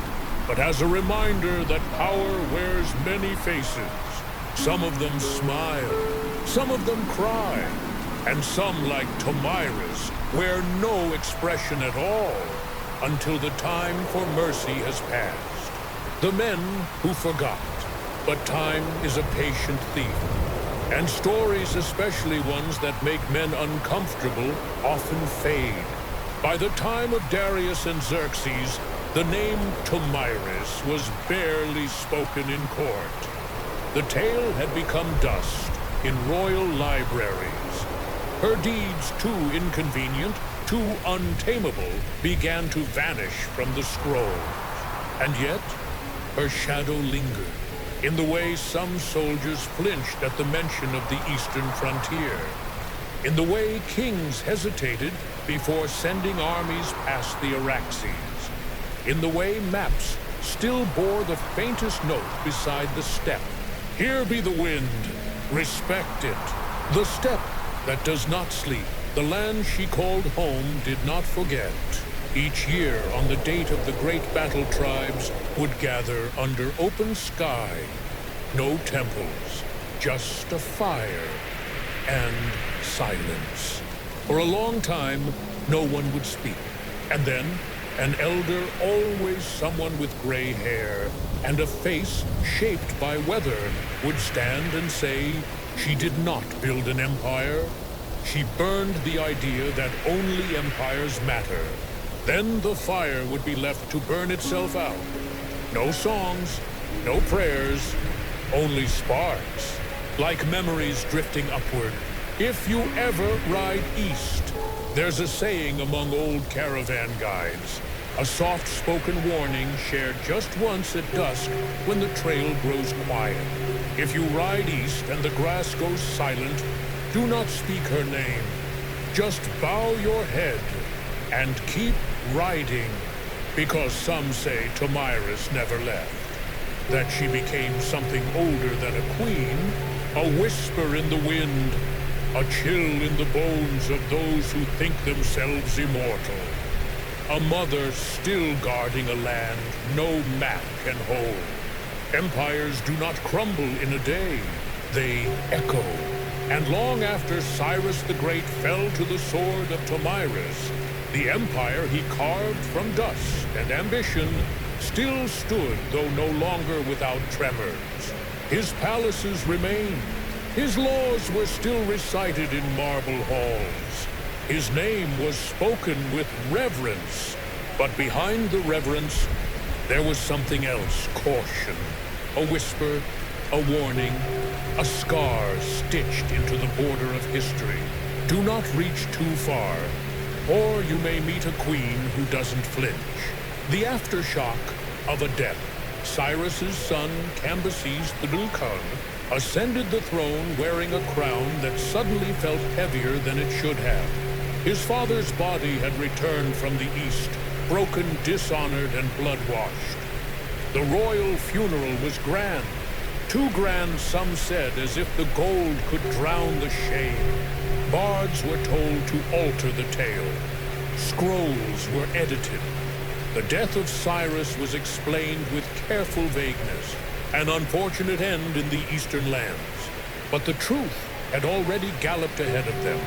but as a reminder that power wears many faces. Some of them smile, some of them cry, and some, like Tomyris, wear no expression at all until the time for mercy has passed. The men who forgot, but time is a patient thief, and stories, especially ones that make men uncomfortable, often fade. By the time of Darius and Xerxes, the name Tomyris was barely spoken in court. The tale had become dust in royal libraries. Her deeds, too inconvenient, too untamable, began to vanish from the scrolls. And yet, her shadow lingered, in the way some soldiers flinched at the mention of the eastern frontier, in the way kings hesitated before sending armies past the Araxes, in the way maps still bore the faintest note beside the steppe. Here be the wind, respect it. The steppe that does not sleep, the land she called home, did not forget. Each year, on the date of the great battle, tribes would gather under open sky. No temples, just a fire and silence. For a long time, no one would speak. And then, an elder, always someone with gray hair and a face shaped by weather, would stand and say, she did not build an empire. She burned the idea that only empires matter. Then the fire would be left to burn itself out. No songs, no prayers, only sparks, like memories drifting upward. If you ever ride east, there's a saying among old caravan guides, a soft-spoken warning shared just once at dusk when the trail grows quiet. If you ride east and the grass goes silent, do not speak her name. Just bow your head and keep riding, because some say Tomyris never left, that she became something older than a queen, a whisper in the wind, a chill in the bones of those who think themselves immortal, a mother still guarding a land no map can hold. Empires do not crumble in a day, they echo. And long after Cyrus the Great fell to the sword of Tomyris, the empire he carved from dust and ambition still stood, though no longer without tremors. His palaces remained. His laws were still recited in marble halls. His name was spoken with reverence. But behind the reverence, there was something else, caution. A whisper, a warning, a scar stitched into the border of history. Do not reach too far, or you may meet a queen who doesn't flinch. The aftershock of a death. Cyrus's son, Cambyses the Newcomb, ascended the throne wearing a crown that suddenly felt heavier than it should have. His father's body had returned from the east, broken, dishonored, and blood-washed. The royal funeral was grand. Too grand, some said, as if the gold could drown the shame. Bards were told to alter the tale. Scrolls were edited. The death of Cyrus was explained with careful vagueness, an unfortunate end in the eastern lands. But the truth had already galloped ahead of them.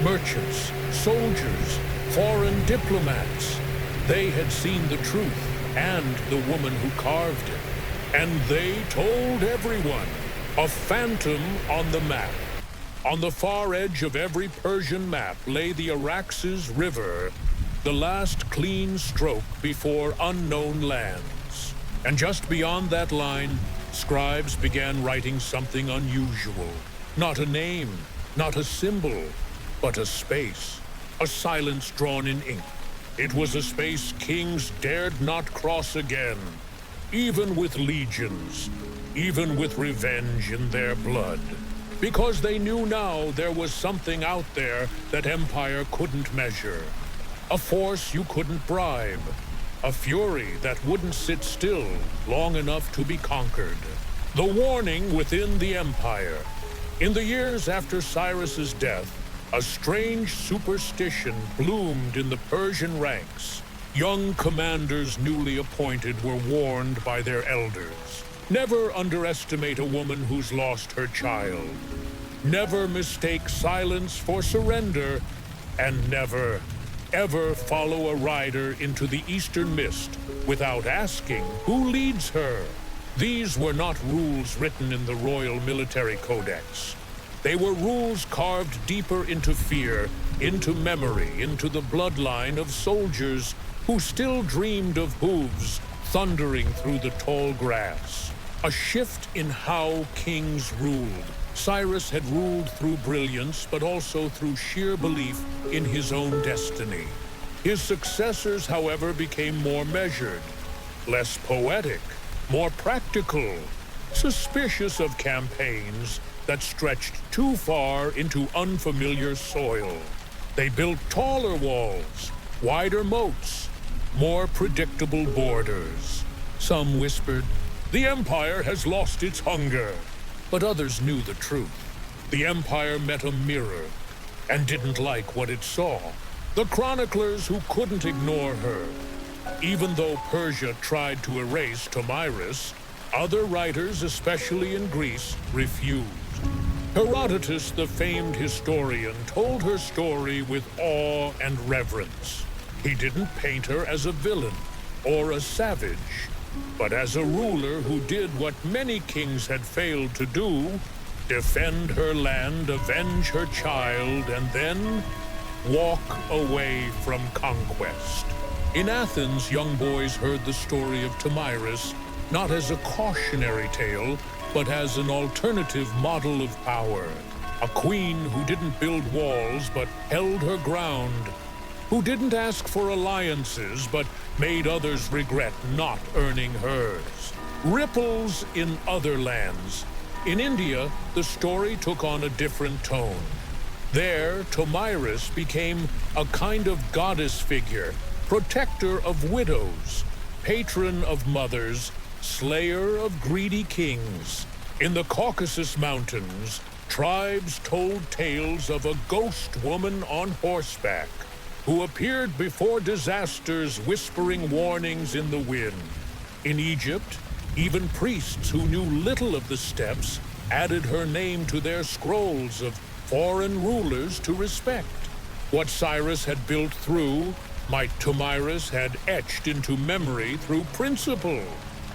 Merchants, soldiers, foreign diplomats, they had seen the truth and the woman who carved it. And they told everyone. A phantom on the map. On the far edge of every Persian map lay the Araxes River, the last clean stroke before unknown lands. And just beyond that line, scribes began writing something unusual. Not a name, not a symbol, but a space. A silence drawn in ink. It was a space kings dared not cross again, even with legions, even with revenge in their blood. Because they knew now there was something out there that empire couldn't measure. A force you couldn't bribe. A fury that wouldn't sit still long enough to be conquered. The warning within the empire. In the years after Cyrus's death, a strange superstition bloomed in the Persian ranks. Young commanders newly appointed were warned by their elders. Never underestimate a woman who's lost her child. Never mistake silence for surrender. And never, ever follow a rider into the eastern mist without asking who leads her. These were not rules written in the Royal Military Codex. They were rules carved deeper into fear, into memory, into the bloodline of soldiers who still dreamed of hooves thundering through the tall grass. A shift in how kings ruled. Cyrus had ruled through brilliance, but also through sheer belief in his own destiny. His successors, however, became more measured, less poetic, more practical, suspicious of campaigns that stretched too far into unfamiliar soil. They built taller walls, wider moats, more predictable borders. Some whispered, "The empire has lost its hunger." But others knew the truth. The empire met a mirror and didn't like what it saw. The chroniclers who couldn't ignore her. Even though Persia tried to erase Tomyris, other writers, especially in Greece, refused. Herodotus, the famed historian, told her story with awe and reverence. He didn't paint her as a villain or a savage, but as a ruler who did what many kings had failed to do: defend her land, avenge her child, and then walk away from conquest. In Athens, young boys heard the story of Tomyris not as a cautionary tale, but as an alternative model of power. A queen who didn't build walls but held her ground, who didn't ask for alliances but made others regret not earning hers. Ripples in other lands. In India, the story took on a different tone. There, Tomyris became a kind of goddess figure, protector of widows, patron of mothers, slayer of greedy kings. In the Caucasus Mountains, tribes told tales of a ghost woman on horseback who appeared before disasters, whispering warnings in the wind. In Egypt, even priests who knew little of the steppes added her name to their scrolls of foreign rulers to respect. What Cyrus had built through might Tomyris had etched into memory through principle.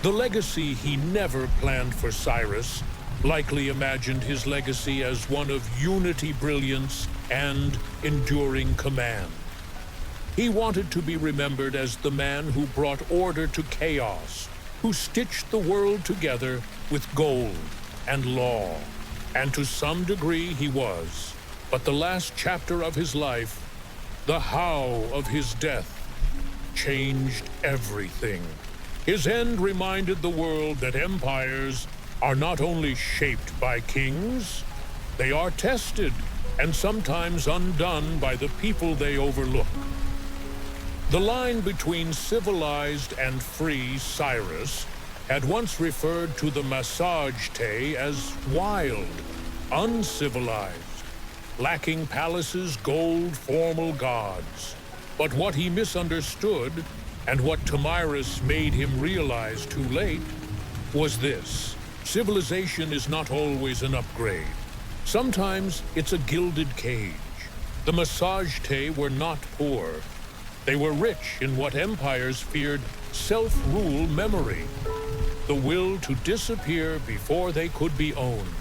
The legacy he never planned for Cyrus likely imagined his legacy as one of unity, brilliance, and enduring command. He wanted to be remembered as the man who brought order to chaos, who stitched the world together with gold and law. And to some degree he was. But the last chapter of his life, the how of his death, changed everything. His end reminded the world that empires are not only shaped by kings, they are tested and sometimes undone by the people they overlook. The line between civilized and free Cyrus had once referred to the Massage-te as wild, uncivilized, lacking palaces, gold, formal gods. But what he misunderstood, and what Tomyris made him realize too late, was this: civilization is not always an upgrade. Sometimes it's a gilded cage. The Massage-te were not poor. They were rich in what empires feared: self-rule memory, the will to disappear before they could be owned.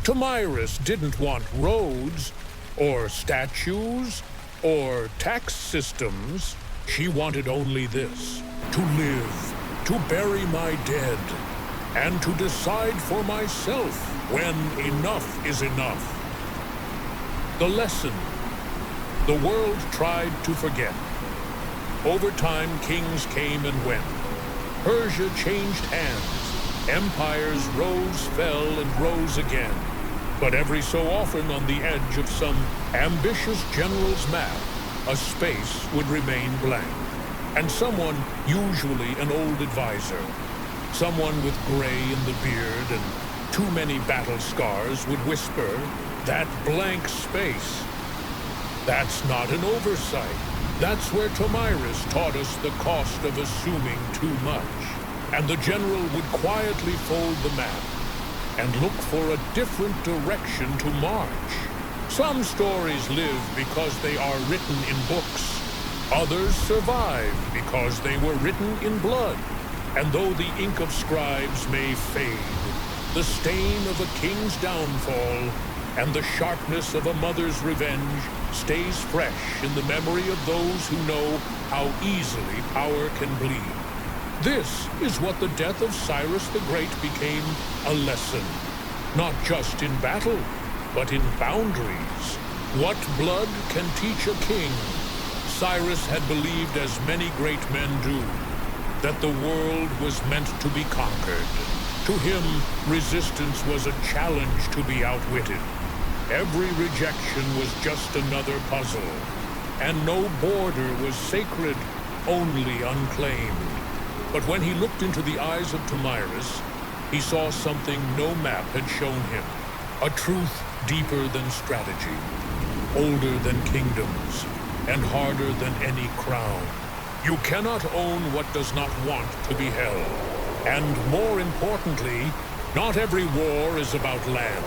Tomyris didn't want roads, or statues, or tax systems. She wanted only this: to live, to bury my dead, and to decide for myself when enough is enough. The lesson: the world tried to forget. Over time, kings came and went. Persia changed hands. Empires rose, fell, and rose again. But every so often, on the edge of some ambitious general's map, a space would remain blank. And someone, usually an old advisor, someone with gray in the beard and too many battle scars, would whisper, "That blank space. That's not an oversight." That's where Tomyris taught us the cost of assuming too much. And the general would quietly fold the map and look for a different direction to march. Some stories live because they are written in books. Others survive because they were written in blood. And though the ink of scribes may fade, the stain of a king's downfall and the sharpness of a mother's revenge stays fresh in the memory of those who know how easily power can bleed. This is what the death of Cyrus the Great became: a lesson, not just in battle, but in boundaries. What blood can teach a king? Cyrus had believed, as many great men do, that the world was meant to be conquered. To him, resistance was a challenge to be outwitted. Every rejection was just another puzzle, and no border was sacred, only unclaimed. But when he looked into the eyes of Tomyris, he saw something no map had shown him: a truth deeper than strategy, older than kingdoms, and harder than any crown. You cannot own what does not want to be held. And more importantly, not every war is about land.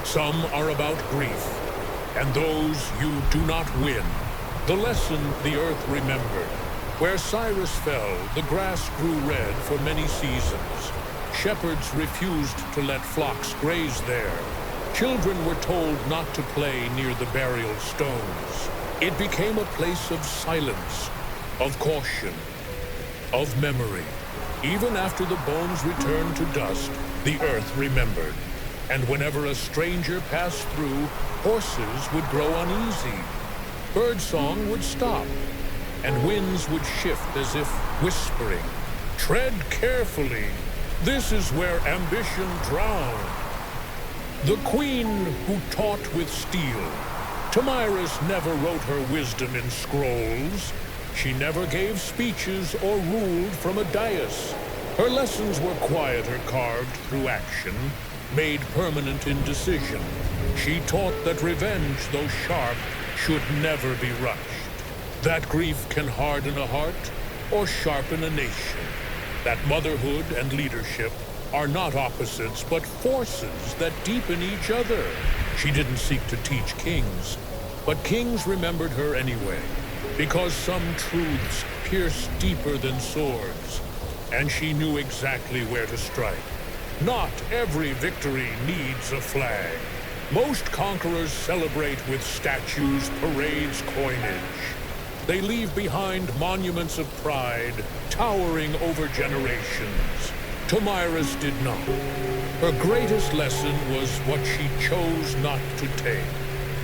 Some are about grief, and those you do not win. The lesson the earth remembered: where Cyrus fell, the grass grew red for many seasons. Shepherds refused to let flocks graze there. Children were told not to play near the burial stones. It became a place of silence, of caution, of memory. Even after the bones returned to dust, the earth remembered. And whenever a stranger passed through, horses would grow uneasy, birdsong would stop, and winds would shift as if whispering, "Tread carefully. This is where ambition drowned." The queen who taught with steel. Tomyris never wrote her wisdom in scrolls. She never gave speeches or ruled from a dais. Her lessons were quieter, carved through action, made permanent in decision. She taught that revenge, though sharp, should never be rushed. That grief can harden a heart or sharpen a nation. That motherhood and leadership are not opposites, but forces that deepen each other. She didn't seek to teach kings, but kings remembered her anyway, because some truths pierce deeper than swords, and she knew exactly where to strike. Not every victory needs a flag. Most conquerors celebrate with statues, parades, coinage. They leave behind monuments of pride, towering over generations. Tomyris did not. Her greatest lesson was what she chose not to take.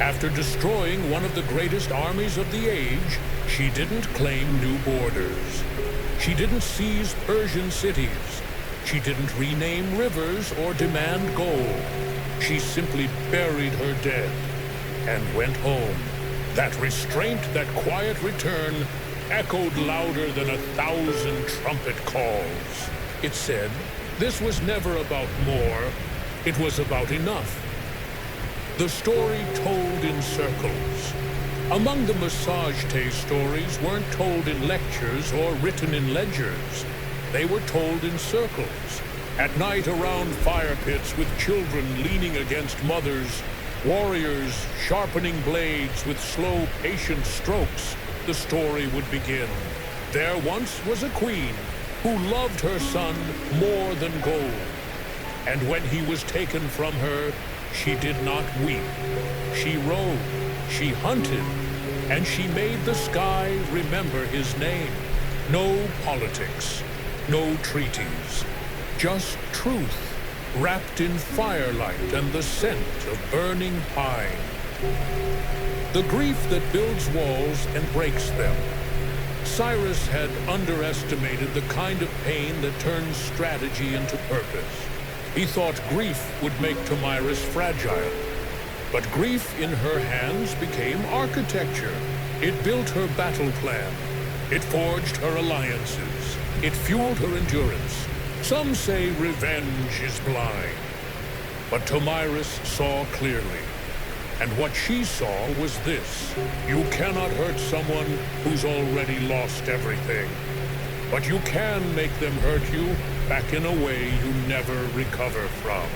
After destroying one of the greatest armies of the age, she didn't claim new borders. She didn't seize Persian cities. She didn't rename rivers or demand gold. She simply buried her dead and went home. That restraint, that quiet return, echoed louder than 1,000 trumpet calls. It said, This was never about more, it was about enough. The story told in circles. Among the massage tale stories weren't told in lectures or written in ledgers. They were told in circles. At night around fire pits with children leaning against mothers, warriors sharpening blades with slow, patient strokes, the story would begin. There once was a queen who loved her son more than gold. And when he was taken from her, she did not weep. She rode, she hunted, and she made the sky remember his name. No politics, no treaties, just truth, wrapped in firelight and the scent of burning pine. The grief that builds walls and breaks them. Cyrus had underestimated the kind of pain that turns strategy into purpose. He thought grief would make Tomyris fragile. But grief in her hands became architecture. It built her battle plan. It forged her alliances. It fueled her endurance. Some say revenge is blind. But Tomyris saw clearly. And what she saw was this. You cannot hurt someone who's already lost everything. But you can make them hurt you back in a way you never recover from.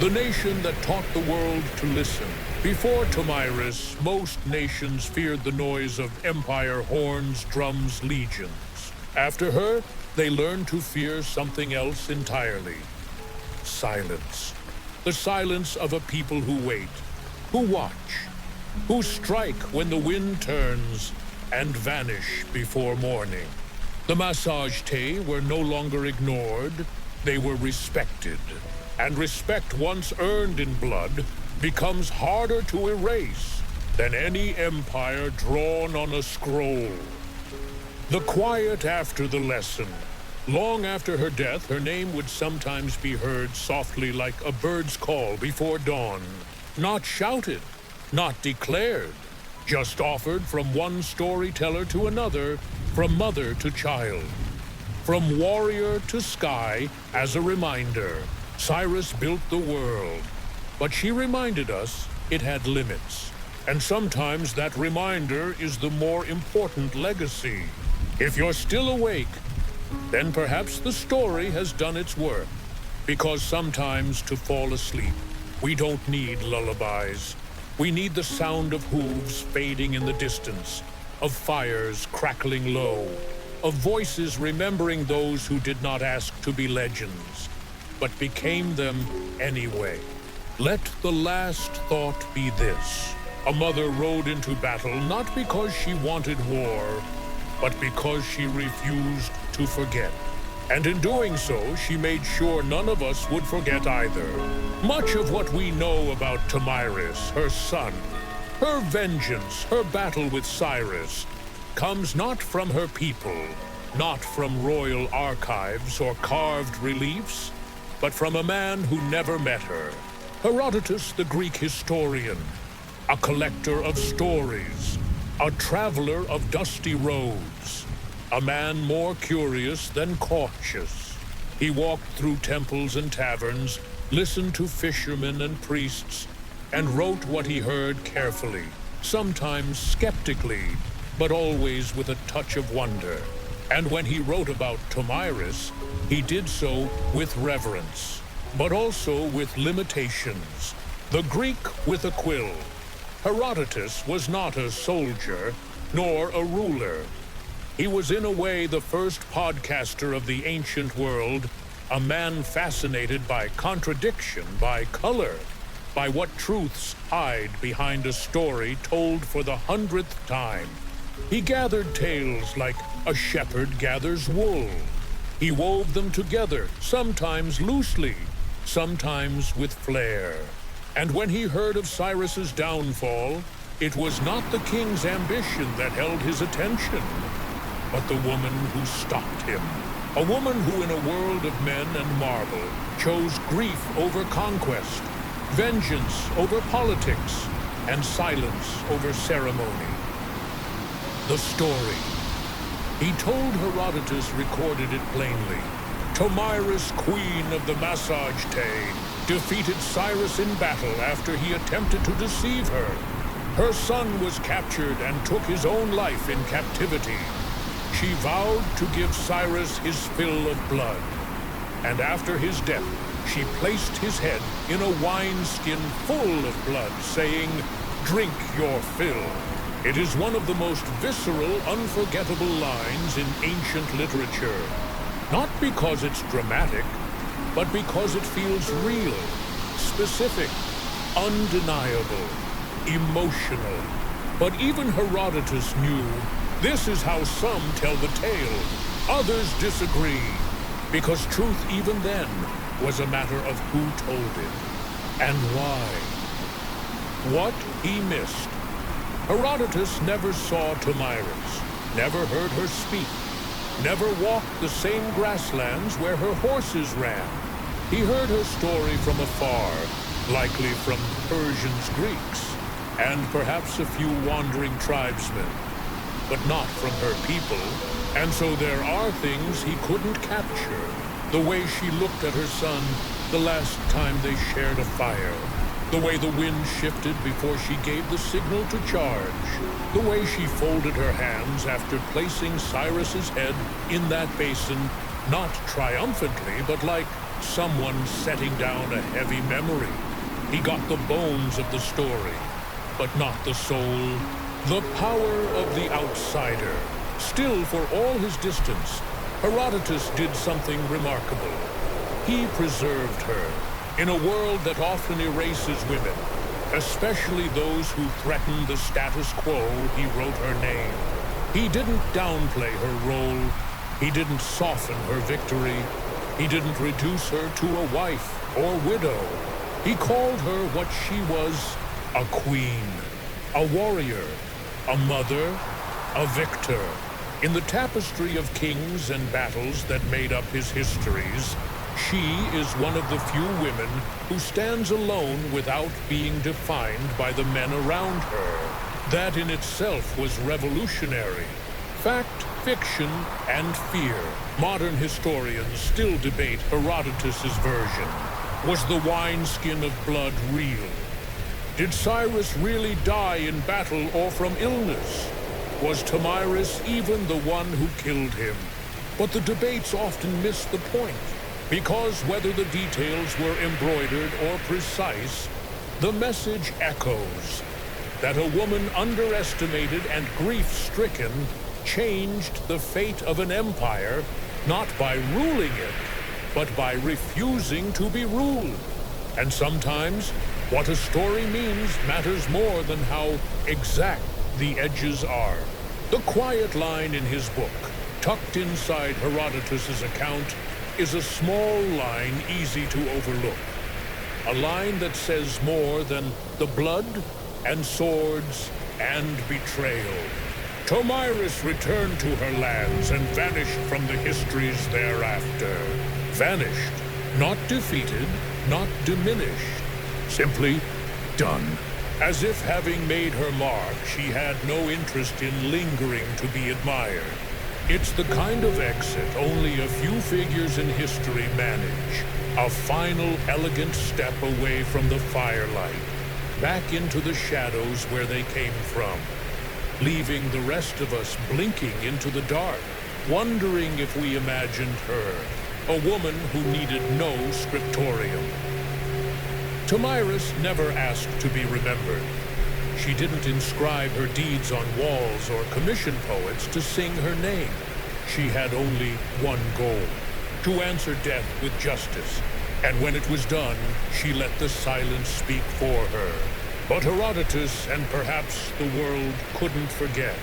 The nation that taught the world to listen. Before Tomyris, most nations feared the noise of empire horns, drums, legions. After her, they learned to fear something else entirely. Silence. The silence of a people who wait, who watch, who strike when the wind turns and vanish before morning. The massage te were no longer ignored, they were respected. And respect once earned in blood becomes harder to erase than any empire drawn on a scroll. The quiet after the lesson. Long after her death, her name would sometimes be heard softly like a bird's call before dawn. Not shouted, not declared, just offered from one storyteller to another, from mother to child, from warrior to sky as a reminder. Cyrus built the world, but she reminded us it had limits. And sometimes that reminder is the more important legacy. If you're still awake, then perhaps the story has done its work. Because sometimes to fall asleep, we don't need lullabies. We need the sound of hooves fading in the distance, of fires crackling low, of voices remembering those who did not ask to be legends, but became them anyway. Let the last thought be this. A mother rode into battle not because she wanted war, but because she refused to forget. And in doing so, she made sure none of us would forget either. Much of what we know about Tomyris, her son, her vengeance, her battle with Cyrus, comes not from her people, not from royal archives or carved reliefs, but from a man who never met her. Herodotus, the Greek historian, a collector of stories, a traveler of dusty roads, a man more curious than cautious. He walked through temples and taverns, listened to fishermen and priests, and wrote what he heard carefully, sometimes skeptically, but always with a touch of wonder. And when he wrote about Tomyris, he did so with reverence, but also with limitations. The Greek with a quill. Herodotus was not a soldier, nor a ruler. He was in a way the first podcaster of the ancient world, a man fascinated by contradiction, by color, by what truths hide behind a story told for the 100th time. He gathered tales like a shepherd gathers wool. He wove them together, sometimes loosely, sometimes with flair. And when he heard of Cyrus's downfall, it was not the king's ambition that held his attention, but the woman who stopped him. A woman who in a world of men and marble chose grief over conquest, vengeance over politics, and silence over ceremony. The story. He told Herodotus recorded it plainly. Tomyris, queen of the massage defeated Cyrus in battle after he attempted to deceive her. Her son was captured and took his own life in captivity. She vowed to give Cyrus his fill of blood, and after his death, she placed his head in a wineskin full of blood, saying, "Drink your fill." It is one of the most visceral, unforgettable lines in ancient literature. Not because it's dramatic, but because it feels real, specific, undeniable, emotional. But even Herodotus knew this is how some tell the tale. Others disagree, because truth even then was a matter of who told it and why. What he missed. Herodotus never saw Tomyris, never heard her speak, never walked the same grasslands where her horses ran. He heard her story from afar, likely from Persians, Greeks, and perhaps a few wandering tribesmen, but not from her people. And so there are things he couldn't capture. The way she looked at her son the last time they shared a fire. The way the wind shifted before she gave the signal to charge. The way she folded her hands after placing Cyrus's head in that basin, not triumphantly, but like someone setting down a heavy memory. He got the bones of the story, but not the soul. The power of the outsider. Still, for all his distance, Herodotus did something remarkable. He preserved her. In a world that often erases women, especially those who threaten the status quo, he wrote her name. He didn't downplay her role. He didn't soften her victory. He didn't reduce her to a wife or widow. He called her what she was, a queen, a warrior, a mother, a victor. In the tapestry of kings and battles that made up his histories, she is one of the few women who stands alone without being defined by the men around her. That in itself was revolutionary. Fact, fiction, and fear. Modern historians still debate Herodotus's version. Was the wineskin of blood real? Did Cyrus really die in battle or from illness? Was Tomyris even the one who killed him? But the debates often miss the point, because whether the details were embroidered or precise, the message echoes that a woman underestimated and grief-stricken changed the fate of an empire, not by ruling it, but by refusing to be ruled. And sometimes, what a story means matters more than how exact the edges are. The quiet line in his book, tucked inside Herodotus's account, is a small line easy to overlook. A line that says more than the blood and swords and betrayal. Tomyris returned to her lands and vanished from the histories thereafter. Vanished, not defeated, not diminished, simply done. As if having made her mark, she had no interest in lingering to be admired. It's the kind of exit only a few figures in history manage. A final, elegant step away from the firelight, back into the shadows where they came from, leaving the rest of us blinking into the dark, wondering if we imagined her, a woman who needed no scriptorium. Tomyris never asked to be remembered. She didn't inscribe her deeds on walls or commission poets to sing her name. She had only one goal, to answer death with justice. And when it was done, she let the silence speak for her. But Herodotus and perhaps the world couldn't forget.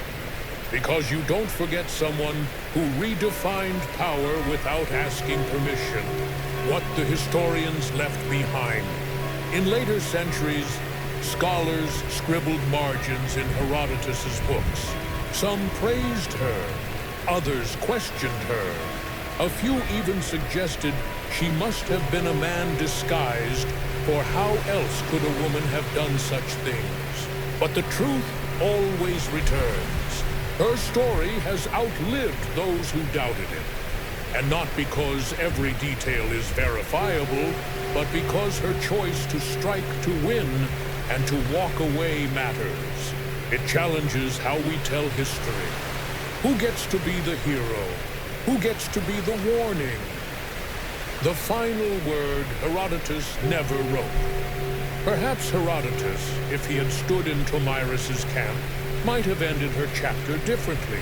Because you don't forget someone who redefined power without asking permission. What the historians left behind. In later centuries, scholars scribbled margins in Herodotus's books. Some praised her, others questioned her. A few even suggested she must have been a man disguised, for how else could a woman have done such things? But the truth always returns. Her story has outlived those who doubted it. And not because every detail is verifiable, but because her choice to strike to win and to walk away matters. It challenges how we tell history. Who gets to be the hero? Who gets to be the warning? The final word Herodotus never wrote. Perhaps Herodotus, if he had stood in Tomyris's camp, might have ended her chapter differently.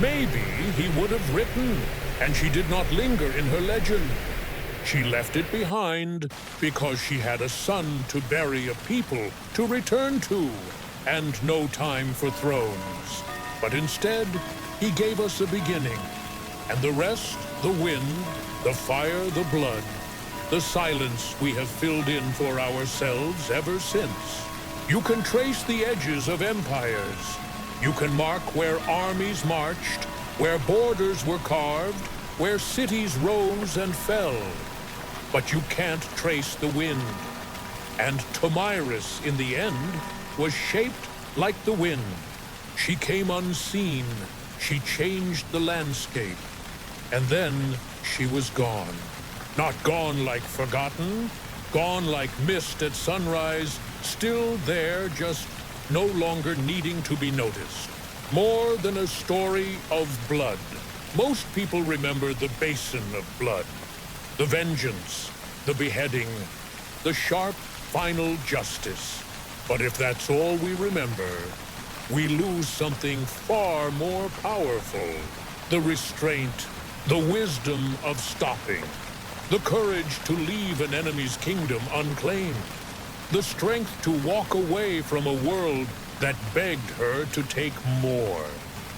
Maybe he would have written, and she did not linger in her legend. She left it behind because she had a son to bury, a people to return to, and no time for thrones. But instead, he gave us a beginning, and the rest, the wind, the fire, the blood, the silence we have filled in for ourselves ever since. You can trace the edges of empires. You can mark where armies marched, where borders were carved, where cities rose and fell. But you can't trace the wind. And Tomyris, in the end, was shaped like the wind. She came unseen. She changed the landscape. And then she was gone. Not gone like forgotten, gone like mist at sunrise, still there, just no longer needing to be noticed. More than a story of blood. Most people remember the basin of blood, the vengeance, the beheading, the sharp final justice. But if that's all we remember, we lose something far more powerful. The restraint, the wisdom of stopping, the courage to leave an enemy's kingdom unclaimed, the strength to walk away from a world that begged her to take more.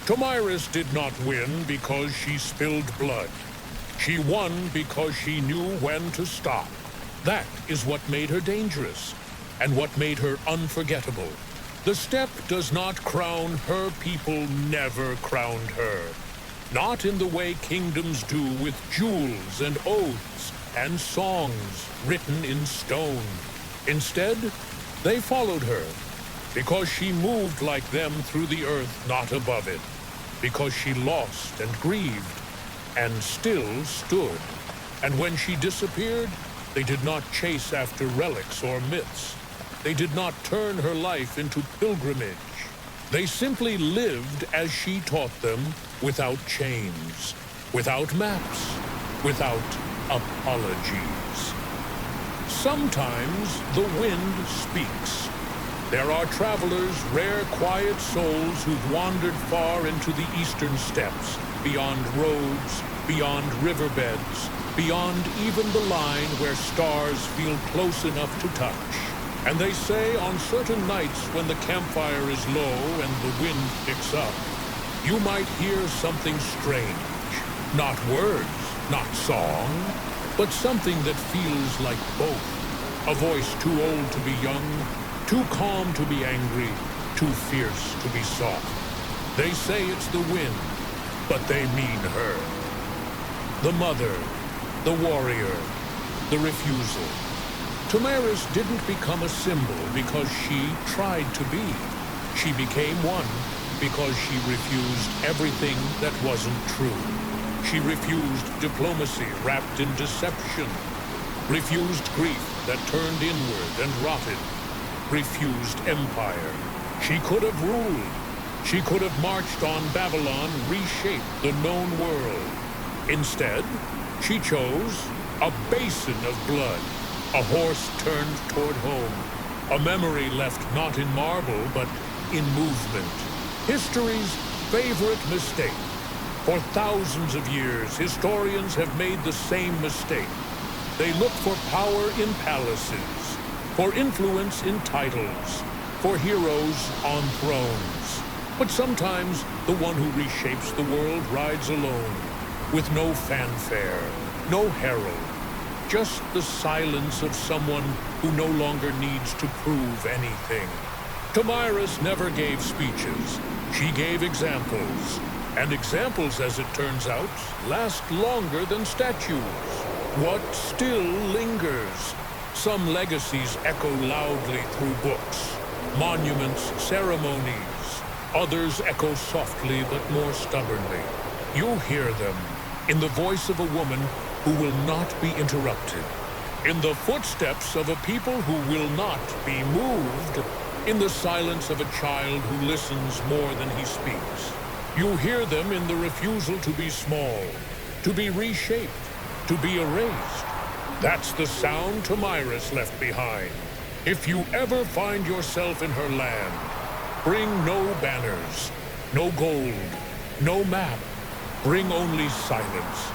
Tomyris did not win because she spilled blood. She won because she knew when to stop. That is what made her dangerous, and what made her unforgettable. The steppe does not crown her, people never crowned her. Not in the way kingdoms do, with jewels and oaths and songs written in stone. Instead, they followed her, because she moved like them through the earth, not above it. Because she lost and grieved, and still stood. And when she disappeared, they did not chase after relics or myths. They did not turn her life into pilgrimage. They simply lived as she taught them, without chains, without maps, without apologies. Sometimes the wind speaks. There are travelers, rare, quiet souls who've wandered far into the eastern steppes, beyond roads, beyond riverbeds, beyond even the line where stars feel close enough to touch. And they say on certain nights when the campfire is low and the wind picks up, you might hear something strange. Not words, not song, but something that feels like both. A voice too old to be young, too calm to be angry, too fierce to be soft. They say it's the wind, but they mean her. The mother, the warrior, the refusal. Tomyris didn't become a symbol because she tried to be. She became one because she refused everything that wasn't true. She refused diplomacy wrapped in deception, refused grief that turned inward and rotted, refused empire. She could have ruled. She could have marched on Babylon, reshaped the known world. Instead, she chose a basin of blood, a horse turned toward home, a memory left not in marble, but in movement. History's favorite mistake. For thousands of years, historians have made the same mistake. They look for power in palaces, for influence in titles, for heroes on thrones. But sometimes the one who reshapes the world rides alone, with no fanfare, no herald, just the silence of someone who no longer needs to prove anything. Tomyris never gave speeches. She gave examples. And examples, as it turns out, last longer than statues. What still lingers? Some legacies echo loudly through books, monuments, ceremonies. Others echo softly but more stubbornly. You hear them, in the voice of a woman who will not be interrupted, in the footsteps of a people who will not be moved, in the silence of a child who listens more than he speaks. You hear them in the refusal to be small, to be reshaped, to be erased. That's the sound Tomyris left behind. If you ever find yourself in her land, bring no banners, no gold, no map. Bring only silence.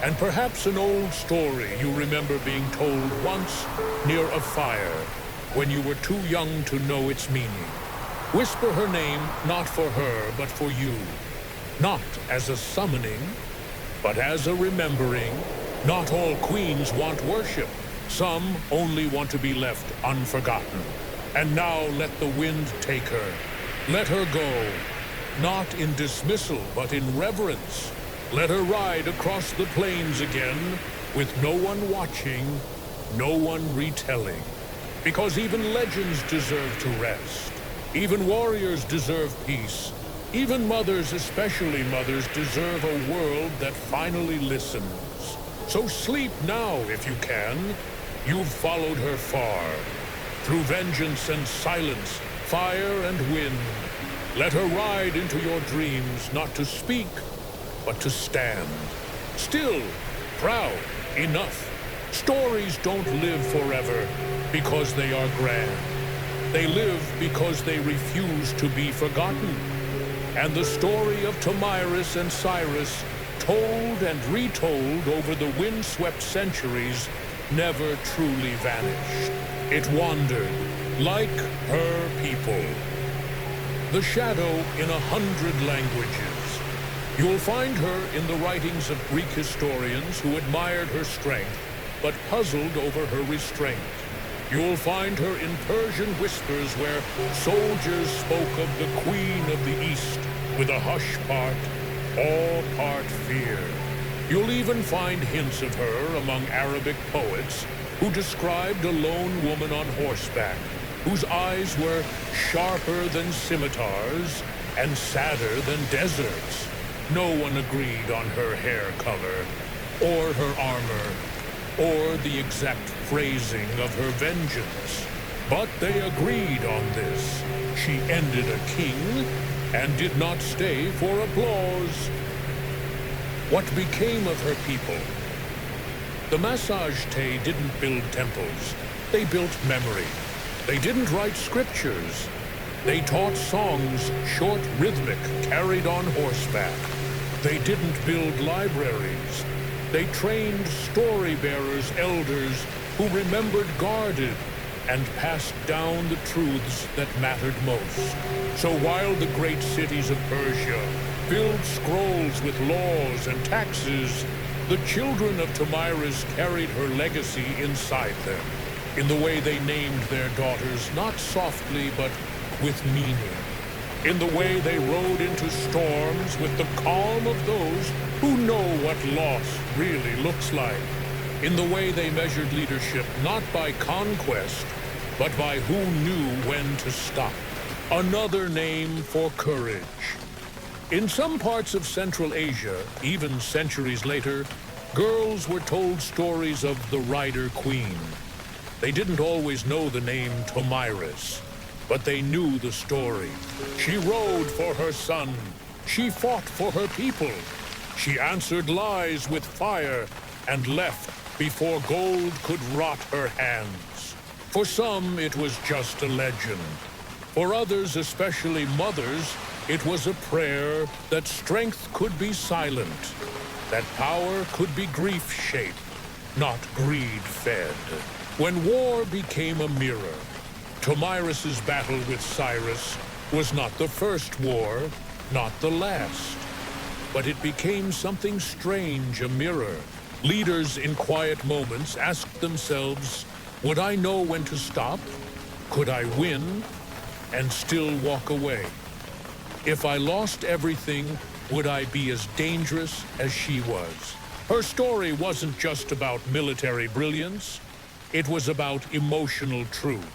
And perhaps an old story you remember being told once near a fire when you were too young to know its meaning. Whisper her name not for her, but for you. Not as a summoning, but as a remembering. Not all queens want worship. Some only want to be left unforgotten. And now let the wind take her. Let her go. Not in dismissal, but in reverence. Let her ride across the plains again, with no one watching, no one retelling. Because even legends deserve to rest. Even warriors deserve peace. Even mothers, especially mothers, deserve a world that finally listens. So sleep now, if you can. You've followed her far. Through vengeance and silence, fire and wind. Let her ride into your dreams, not to speak, but to stand. Still, proud, enough. Stories don't live forever because they are grand. They live because they refuse to be forgotten. And the story of Tomyris and Cyrus, told and retold over the windswept centuries, never truly vanished. It wandered, like her people. The shadow in 100 languages. You'll find her in the writings of Greek historians who admired her strength, but puzzled over her restraint. You'll find her in Persian whispers where soldiers spoke of the Queen of the East with a hush part, awe part fear. You'll even find hints of her among Arabic poets who described a lone woman on horseback, whose eyes were sharper than scimitars and sadder than deserts. No one agreed on her hair color, or her armor, or the exact phrasing of her vengeance. But they agreed on this. She ended a king and did not stay for applause. What became of her people? The Massage-te didn't build temples. They built memory. They didn't write scriptures. They taught songs, short, rhythmic, carried on horseback. They didn't build libraries. They trained story-bearers, elders who remembered, guarded, and passed down the truths that mattered most. So while the great cities of Persia filled scrolls with laws and taxes, the children of Tomyris carried her legacy inside them, in the way they named their daughters, not softly, but with meaning. In the way they rode into storms with the calm of those who know what loss really looks like. In the way they measured leadership not by conquest, but by who knew when to stop. Another name for courage. In some parts of Central Asia, even centuries later, girls were told stories of the rider queen. They didn't always know the name Tomyris, but they knew the story. She rode for her son. She fought for her people. She answered lies with fire and left before gold could rot her hands. For some, it was just a legend. For others, especially mothers, it was a prayer that strength could be silent, that power could be grief-shaped, not greed-fed. When war became a mirror, Tomyris's battle with Cyrus was not the first war, not the last. But it became something strange, a mirror. Leaders in quiet moments asked themselves, would I know when to stop? Could I win and still walk away? If I lost everything, would I be as dangerous as she was? Her story wasn't just about military brilliance. It was about emotional truth.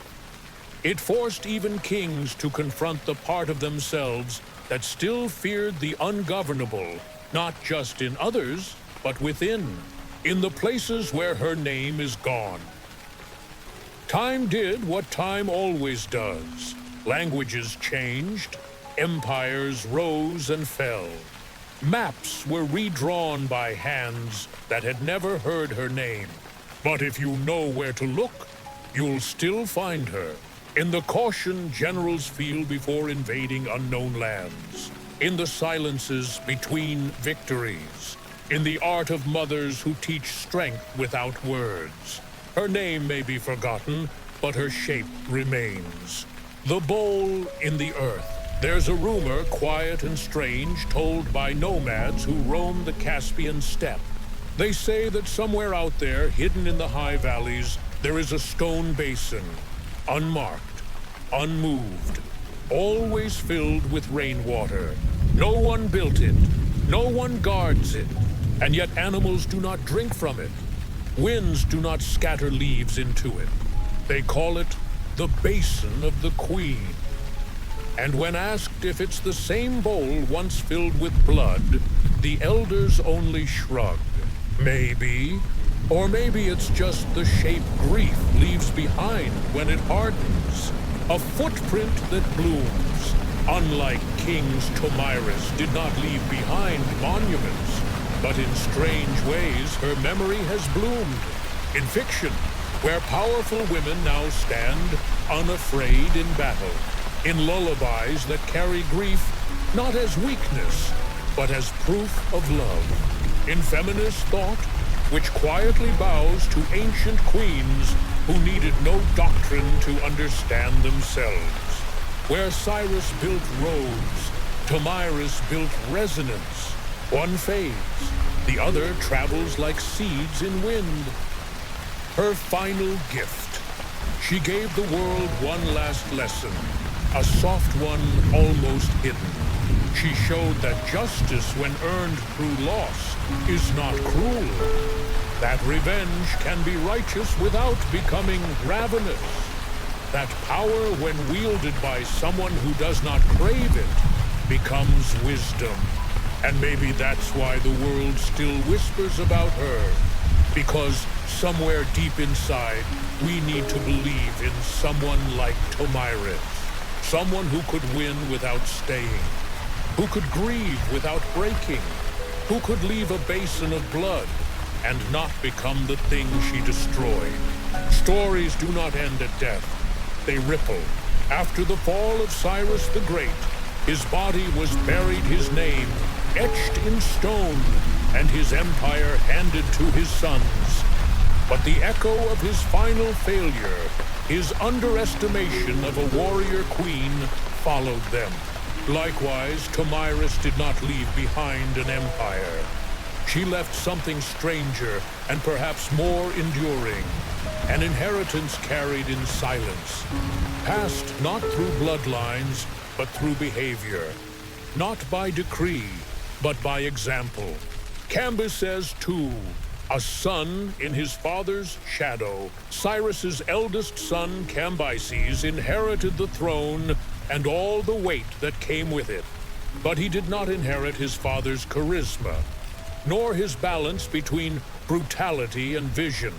It forced even kings to confront the part of themselves that still feared the ungovernable, not just in others, but within, in the places where her name is gone. Time did what time always does. Languages changed, empires rose and fell. Maps were redrawn by hands that had never heard her name. But if you know where to look, you'll still find her. In the caution generals feel before invading unknown lands. In the silences between victories. In the art of mothers who teach strength without words. Her name may be forgotten, but her shape remains. The bowl in the earth. There's a rumor, quiet and strange, told by nomads who roam the Caspian steppe. They say that somewhere out there, hidden in the high valleys, there is a stone basin, unmarked, unmoved, always filled with rainwater. No one built it, no one guards it, and yet animals do not drink from it. Winds do not scatter leaves into it. They call it the Basin of the Queen. And when asked if it's the same bowl once filled with blood, the elders only shrug. Maybe, or maybe it's just the shape grief leaves behind when it hardens. A footprint that blooms. Unlike kings, Tomyris did not leave behind monuments, but in strange ways her memory has bloomed. In fiction, where powerful women now stand unafraid in battle. In lullabies that carry grief not as weakness, but as proof of love. In feminist thought, which quietly bows to ancient queens who needed no doctrine to understand themselves. Where Cyrus built roads, Tomyris built resonance. One fades, the other travels like seeds in wind. Her final gift. She gave the world one last lesson. A soft one, almost hidden. She showed that justice, when earned through loss, is not cruel. That revenge can be righteous without becoming ravenous. That power, when wielded by someone who does not crave it, becomes wisdom. And maybe that's why the world still whispers about her. Because somewhere deep inside, we need to believe in someone like Tomyris. Someone who could win without staying, who could grieve without breaking, who could leave a basin of blood and not become the thing she destroyed. Stories do not end at death. They ripple. After the fall of Cyrus the Great, his body was buried, his name etched in stone, and his empire handed to his sons. But the echo of his final failure, his underestimation of a warrior queen, followed them. Likewise, Tomyris did not leave behind an empire. She left something stranger and perhaps more enduring, an inheritance carried in silence, passed not through bloodlines, but through behavior, not by decree, but by example. Cambyses too, a son in his father's shadow. Cyrus's eldest son, Cambyses, inherited the throne and all the weight that came with it. But he did not inherit his father's charisma, nor his balance between brutality and vision.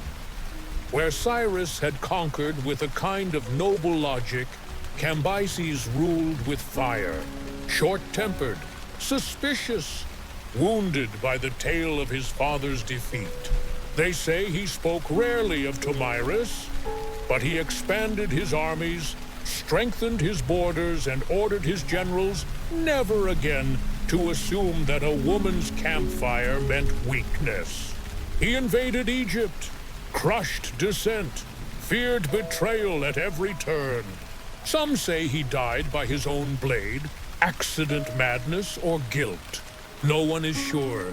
Where Cyrus had conquered with a kind of noble logic, Cambyses ruled with fire, short-tempered, suspicious, wounded by the tale of his father's defeat. They say he spoke rarely of Tomyris, but he expanded his armies, strengthened his borders, and ordered his generals never again to assume that a woman's campfire meant weakness. He invaded Egypt, crushed dissent, feared betrayal at every turn. Some say he died by his own blade, accident, madness, or guilt. No one is sure,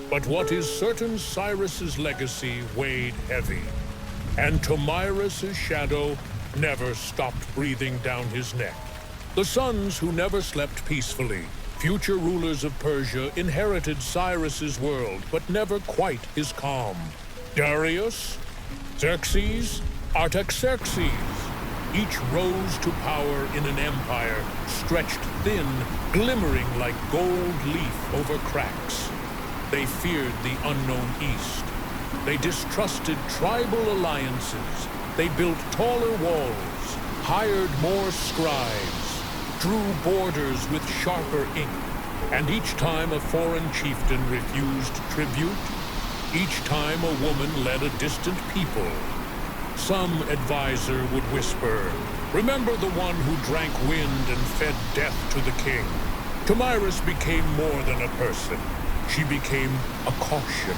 but what is certain, Cyrus's legacy weighed heavy. And Tomyris's shadow never stopped breathing down his neck. The sons who never slept peacefully, future rulers of Persia, inherited Cyrus's world, but never quite his calm. Darius, Xerxes, Artaxerxes, each rose to power in an empire stretched thin, glimmering like gold leaf over cracks. They feared the unknown East. They distrusted tribal alliances. They built taller walls, hired more scribes, drew borders with sharper ink. And each time a foreign chieftain refused tribute, each time a woman led a distant people, some advisor would whisper, "Remember the one who drank wind and fed death to the king." Tomyris became more than a person. She became a caution.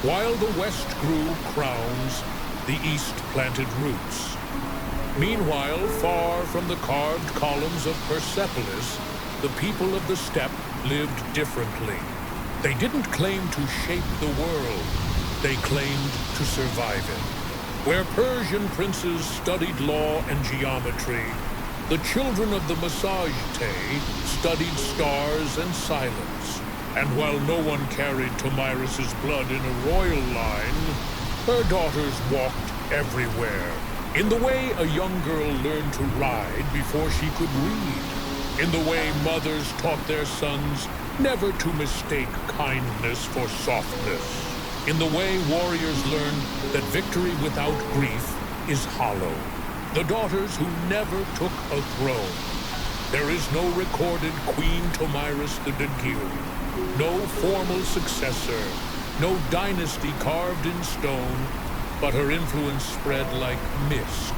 While the west grew crowns, the east planted roots. Meanwhile, far from the carved columns of Persepolis, the people of the steppe lived differently. They didn't claim to shape the world. They claimed to survive it. Where Persian princes studied law and geometry, the children of the Massagetæ studied stars and silence. And while no one carried Tomyris's blood in a royal line, her daughters walked everywhere. In the way a young girl learned to ride before she could read. In the way mothers taught their sons never to mistake kindness for softness. In the way warriors learned that victory without grief is hollow. The daughters who never took a throne. There is no recorded Queen Tomyris the Great, no formal successor, no dynasty carved in stone, but her influence spread like mist.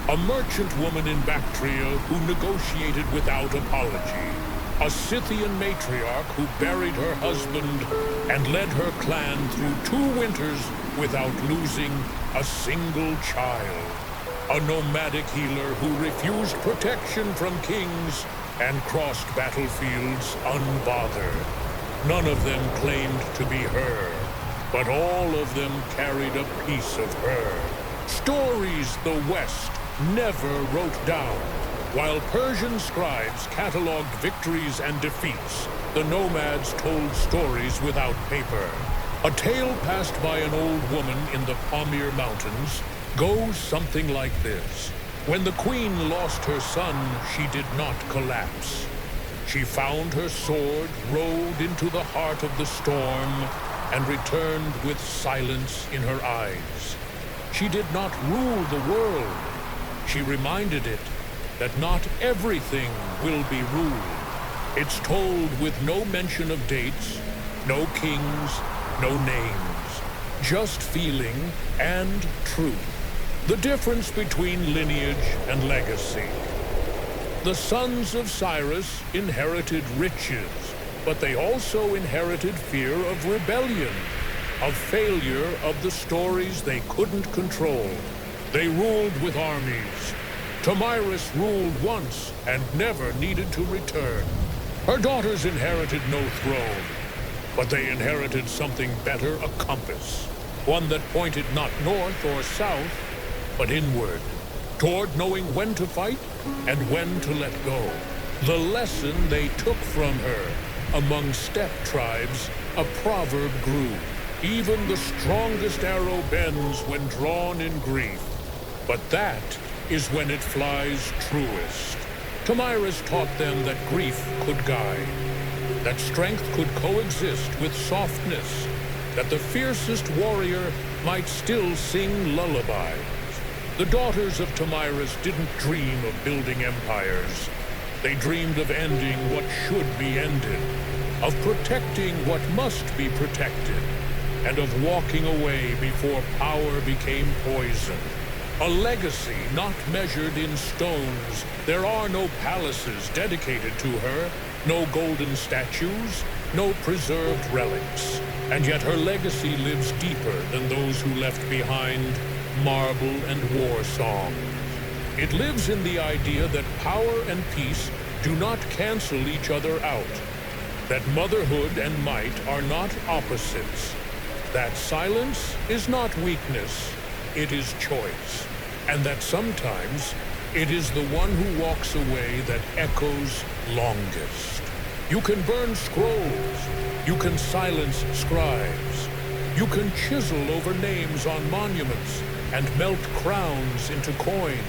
A merchant woman in Bactria who negotiated without apology. A Scythian matriarch who buried her husband and led her clan through 2 winters without losing a single child. A nomadic healer who refused protection from kings and crossed battlefields unbothered. None of them claimed to be her, but all of them carried a piece of her. Stories the West never wrote down. While Persian scribes cataloged victories and defeats, the nomads told stories without paper. A tale passed by an old woman in the Pamir Mountains goes something like this. When the queen lost her son, she did not collapse. She found her sword, rode into the heart of the storm, and returned with silence in her eyes. She did not rule the world. She reminded it that not everything will be ruled. It's told with no mention of dates, no kings, no names, just feeling and truth. The difference between lineage and legacy. The sons of Cyrus inherited riches, but they also inherited fear of rebellion, of failure of the stories they couldn't control. They ruled with armies. Tomyris ruled once and never needed to return. Her daughters inherited no throne, but they inherited something better, a compass. One that pointed not north or south, but inward, toward knowing when to fight and when to let go. The lesson they took from her. Among steppe tribes, a proverb grew. Even the strongest arrow bends when drawn in grief. But that is when it flies truest. Tomyris taught them that grief could guide, that strength could coexist with softness, that the fiercest warrior might still sing lullabies. The daughters of Tomyris didn't dream of building empires. They dreamed of ending what should be ended, of protecting what must be protected, and of walking away before power became poison. A legacy not measured in stones. There are no palaces dedicated to her, no golden statues, no preserved relics. And yet her legacy lives deeper than those who left behind marble and war songs. It lives in the idea that power and peace do not cancel each other out, that motherhood and might are not opposites, that silence is not weakness, it is choice, and that sometimes it is the one who walks away that echoes longest. You can burn scrolls, you can silence scribes, you can chisel over names on monuments and melt crowns into coin,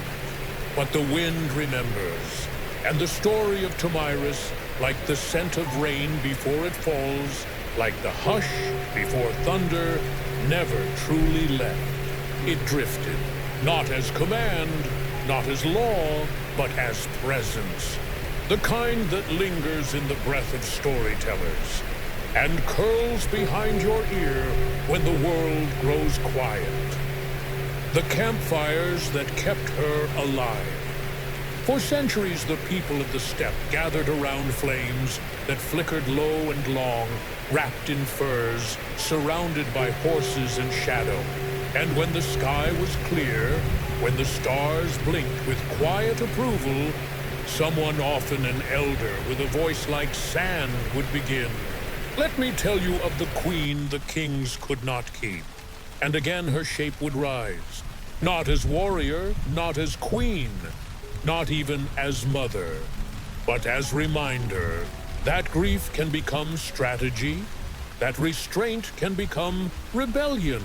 but the wind remembers. And the story of Tomyris, like the scent of rain before it falls, like the hush before thunder, never truly left. It drifted, not as command, not as law, but as presence. The kind that lingers in the breath of storytellers and curls behind your ear when the world grows quiet. The campfires that kept her alive. For centuries, the people of the steppe gathered around flames that flickered low and long, wrapped in furs, surrounded by horses and shadow. And when the sky was clear, when the stars blinked with quiet approval, someone, often an elder with a voice like sand, would begin. Let me tell you of the queen the kings could not keep. And again her shape would rise, not as warrior, not as queen, not even as mother, but as reminder that grief can become strategy, that restraint can become rebellion,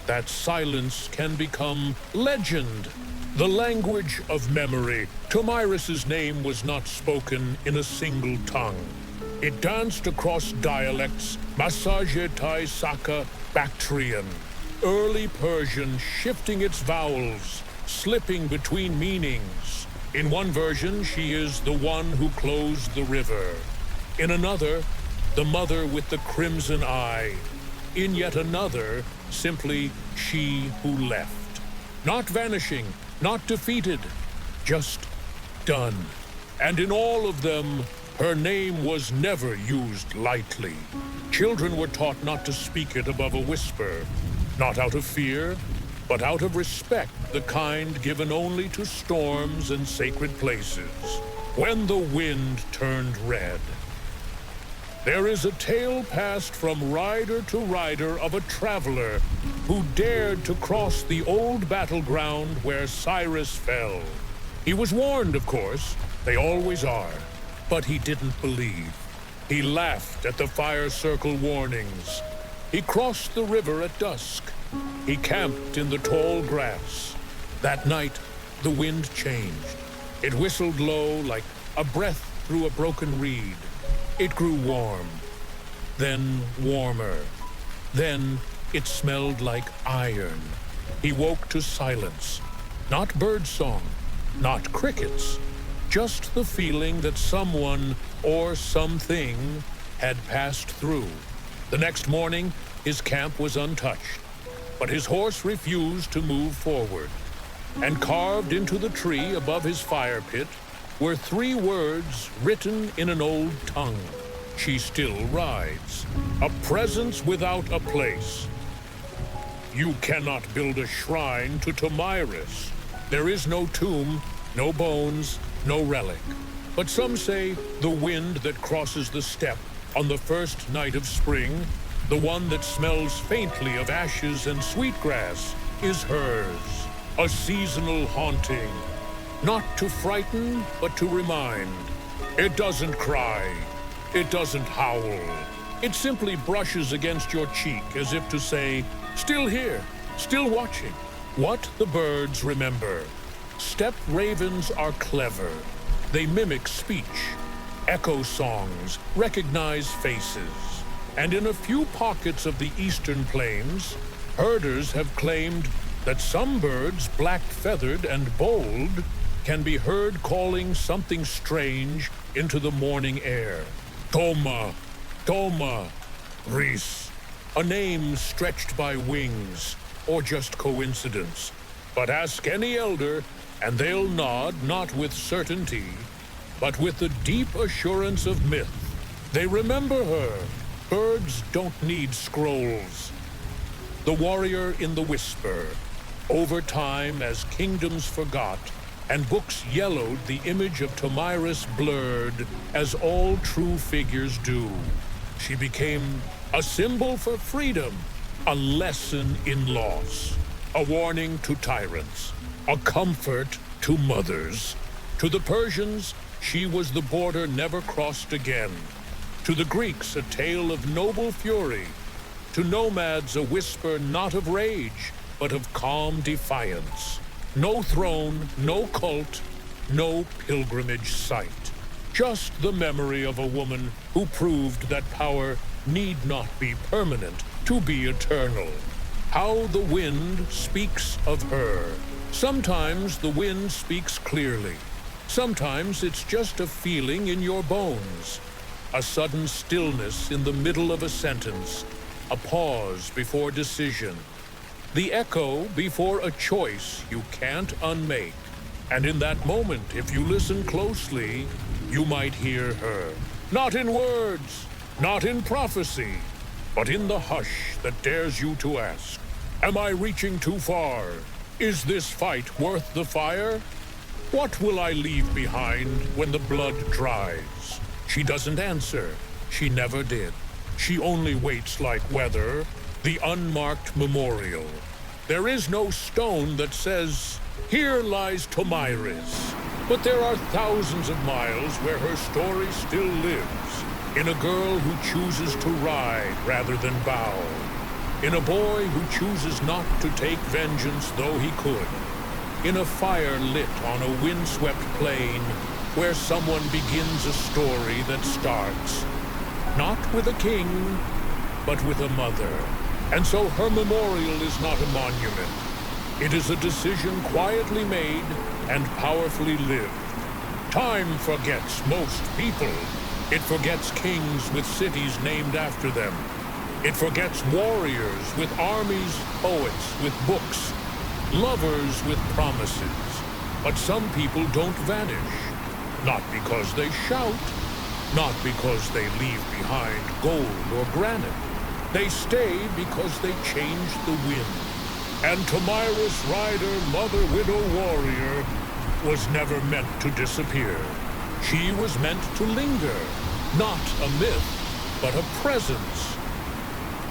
that silence can become legend, the language of memory. Tomyris's name was not spoken in a single tongue. It danced across dialects, Masajetai Saka, Bactrian, early Persian, shifting its vowels, slipping between meanings. In one version, she is the one who closed the river. In another, the mother with the crimson eye. In yet another, simply she who left. Not vanishing, not defeated, just done. And in all of them, her name was never used lightly. Children were taught not to speak it above a whisper, not out of fear, but out of respect, the kind given only to storms and sacred places. When the wind turned red. There is a tale passed from rider to rider of a traveler who dared to cross the old battleground where Cyrus fell. He was warned, of course, they always are, but he didn't believe. He laughed at the fire circle warnings. He crossed the river at dusk. He camped in the tall grass. That night, the wind changed. It whistled low like a breath through a broken reed. It grew warm, then warmer. Then it smelled like iron. He woke to silence. Not birdsong, not crickets, just the feeling that someone or something had passed through. The next morning, his camp was untouched, but his horse refused to move forward. And carved into the tree above his fire pit were 3 words written in an old tongue. She still rides, a presence without a place. You cannot build a shrine to Tomyris. There is no tomb, no bones, no relic. But some say the wind that crosses the steppe on the first night of spring, the one that smells faintly of ashes and sweetgrass, is hers. A seasonal haunting, not to frighten, but to remind. It doesn't cry, it doesn't howl. It simply brushes against your cheek as if to say, still here, still watching. What the birds remember. Steppe ravens are clever. They mimic speech, echo songs, recognize faces. And in a few pockets of the eastern plains, herders have claimed that some birds, black-feathered and bold, can be heard calling something strange into the morning air. Toma, Toma, Ris, a name stretched by wings, or just coincidence. But ask any elder, and they'll nod not with certainty, but with the deep assurance of myth. They remember her. Birds don't need scrolls. The warrior in the whisper. Over time, as kingdoms forgot, and books yellowed, the image of Tomyris blurred, as all true figures do. She became a symbol for freedom, a lesson in loss, a warning to tyrants, a comfort to mothers. To the Persians, she was the border never crossed again. To the Greeks, a tale of noble fury. To nomads, a whisper not of rage, but of calm defiance. No throne, no cult, no pilgrimage site, just the memory of a woman who proved that power need not be permanent to be eternal. How the wind speaks of her. Sometimes the wind speaks clearly. Sometimes it's just a feeling in your bones, a sudden stillness in the middle of a sentence, a pause before decision, the echo before a choice you can't unmake. And in that moment, if you listen closely, you might hear her. Not in words, not in prophecy, but in the hush that dares you to ask, am I reaching too far? Is this fight worth the fire? What will I leave behind when the blood dries? She doesn't answer. She never did. She only waits like weather, the unmarked memorial. There is no stone that says, here lies Tomyris. But there are thousands of miles where her story still lives, in a girl who chooses to ride rather than bow, in a boy who chooses not to take vengeance though he could, in a fire lit on a windswept plain where someone begins a story that starts, not with a king, but with a mother. And so her memorial is not a monument. It is a decision quietly made and powerfully lived. Time forgets most people. It forgets kings with cities named after them. It forgets warriors with armies, poets with books, lovers with promises. But some people don't vanish. Not because they shout, not because they leave behind gold or granite. They stay because they change the wind. And Tomyris rider, mother, widow, warrior was never meant to disappear. She was meant to linger, not a myth, but a presence.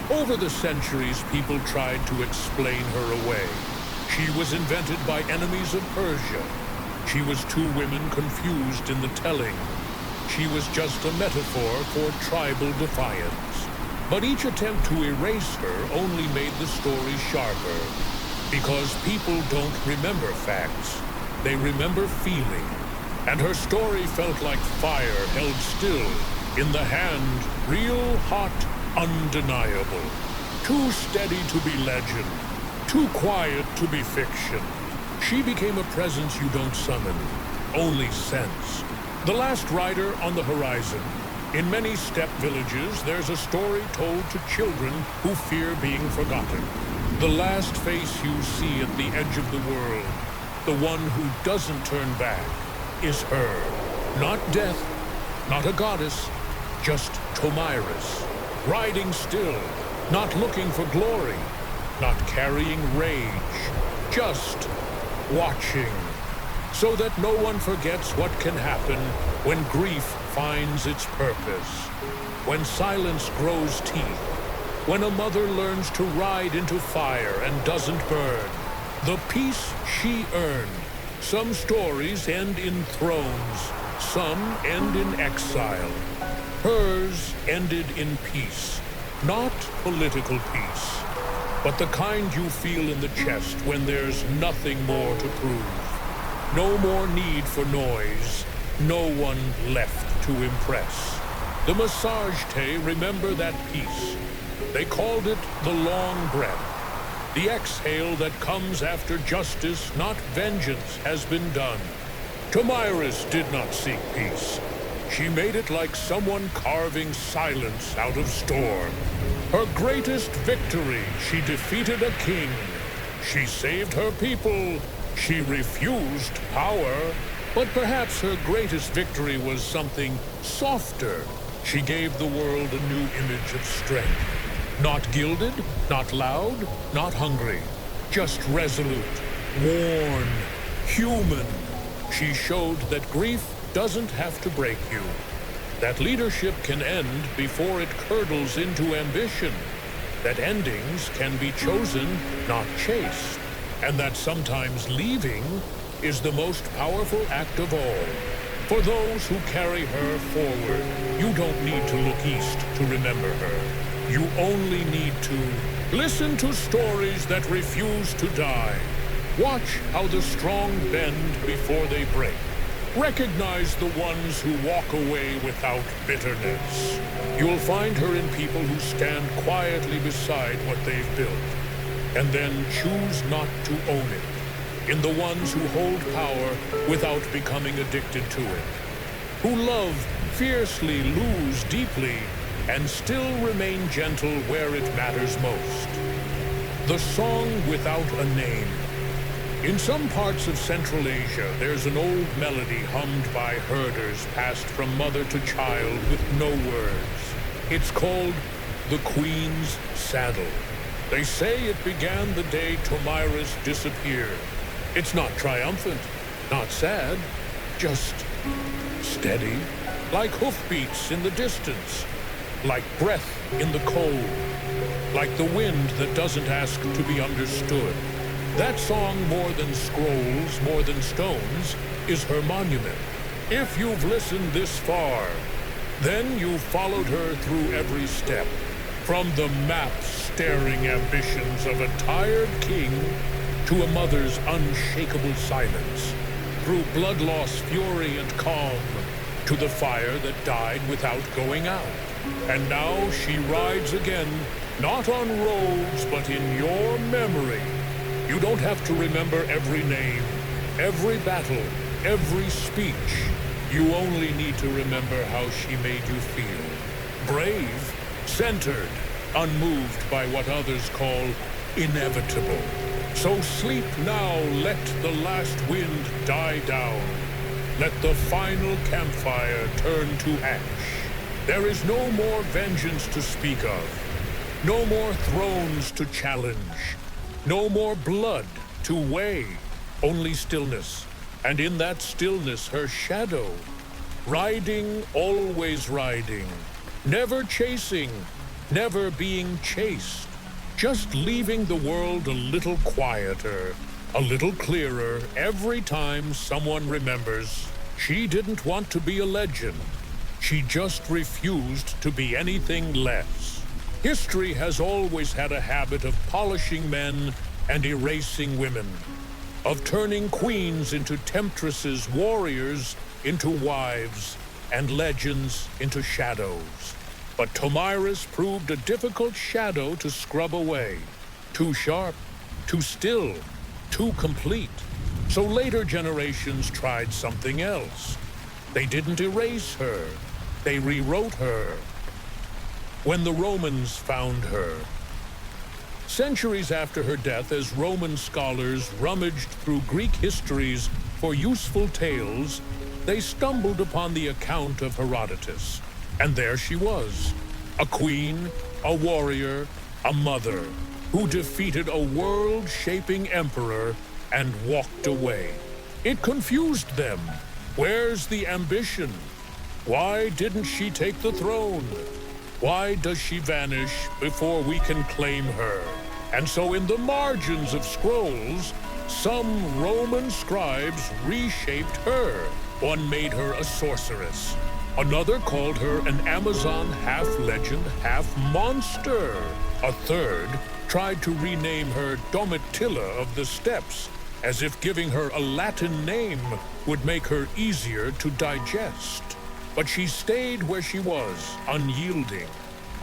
Over the centuries, people tried to explain her away. She was invented by enemies of Persia. She was two women confused in the telling. She was just a metaphor for tribal defiance. But each attempt to erase her only made the story sharper. Because people don't remember facts. They remember feeling. And her story felt like fire held still in the hand, real, hot, undeniable. Too steady to be legend. Too quiet to be fiction. She became a presence you don't summon, only sense. The last rider on the horizon. In many steppe villages, there's a story told to children who fear being forgotten. The last face you see at the edge of the world, the one who doesn't turn back, is her. Not death, not a goddess, just Tomyris. Riding still, not looking for glory, not carrying rage, just watching. So that no one forgets what can happen when grief finds its purpose, when silence grows teeth, when a mother learns to ride into fire and doesn't burn. The peace she earned. Some stories end in thrones, some end in exile. Hers ended in peace, not political peace, but the kind you feel in the chest when there's nothing more to prove. No more need for noise, no one left to impress. The Massagete remember that peace. They called it the long breath, the exhale that comes after justice, not vengeance, has been done. Tomyris did not seek peace. She made it like someone carving silence out of storm. Her greatest victory, she defeated a king. She saved her people. She refused power, but perhaps her greatest victory was something softer. She gave the world a new image of strength. Not gilded, not loud, not hungry, just resolute, worn, human. She showed that grief doesn't have to break you, that leadership can end before it curdles into ambition, that endings can be chosen, not chased. And that sometimes leaving is the most powerful act of all. For those who carry her forward, you don't need to look east to remember her. You only need to listen to stories that refuse to die. Watch how the strong bend before they break. Recognize the ones who walk away without bitterness. You'll find her in people who stand quietly beside what they've built, and then choose not to own it. In the ones who hold power without becoming addicted to it. Who love fiercely, lose deeply, and still remain gentle where it matters most. The song without a name. In some parts of Central Asia, there's an old melody hummed by herders passed from mother to child with no words. It's called the Queen's Saddle. They say it began the day Tomyris disappeared. It's not triumphant, not sad, just steady, like hoofbeats in the distance, like breath in the cold, like the wind that doesn't ask to be understood. That song, more than scrolls, more than stones, is her monument. If you've listened this far, then you've followed her through every step, from the map-staring ambitions of a tired king to a mother's unshakable silence, through blood-loss, fury, and calm, to the fire that died without going out. And now she rides again, not on roads, but in your memory. You don't have to remember every name, every battle, every speech. You only need to remember how she made you feel. Brave, centered, unmoved by what others call inevitable. So sleep now, let the last wind die down. Let the final campfire turn to ash. There is no more vengeance to speak of, no more thrones to challenge. No more blood to weigh, only stillness, and in that stillness her shadow, riding, always riding, never chasing, never being chased, just leaving the world a little quieter, a little clearer every time someone remembers she didn't want to be a legend. She just refused to be anything less. History has always had a habit of polishing men and erasing women, of turning queens into temptresses, warriors into wives, and legends into shadows. But Tomyris proved a difficult shadow to scrub away. Too sharp, too still, too complete. So later generations tried something else. They didn't erase her, they rewrote her. When the Romans found her. Centuries after her death, as Roman scholars rummaged through Greek histories for useful tales, they stumbled upon the account of Herodotus. And there she was, a queen, a warrior, a mother, who defeated a world-shaping emperor and walked away. It confused them. Where's the ambition? Why didn't she take the throne? Why does she vanish before we can claim her? And so in the margins of scrolls, some Roman scribes reshaped her. One made her a sorceress. Another called her an Amazon half-legend, half-monster. A third tried to rename her Domitilla of the Steppes, as if giving her a Latin name would make her easier to digest. But she stayed where she was, unyielding,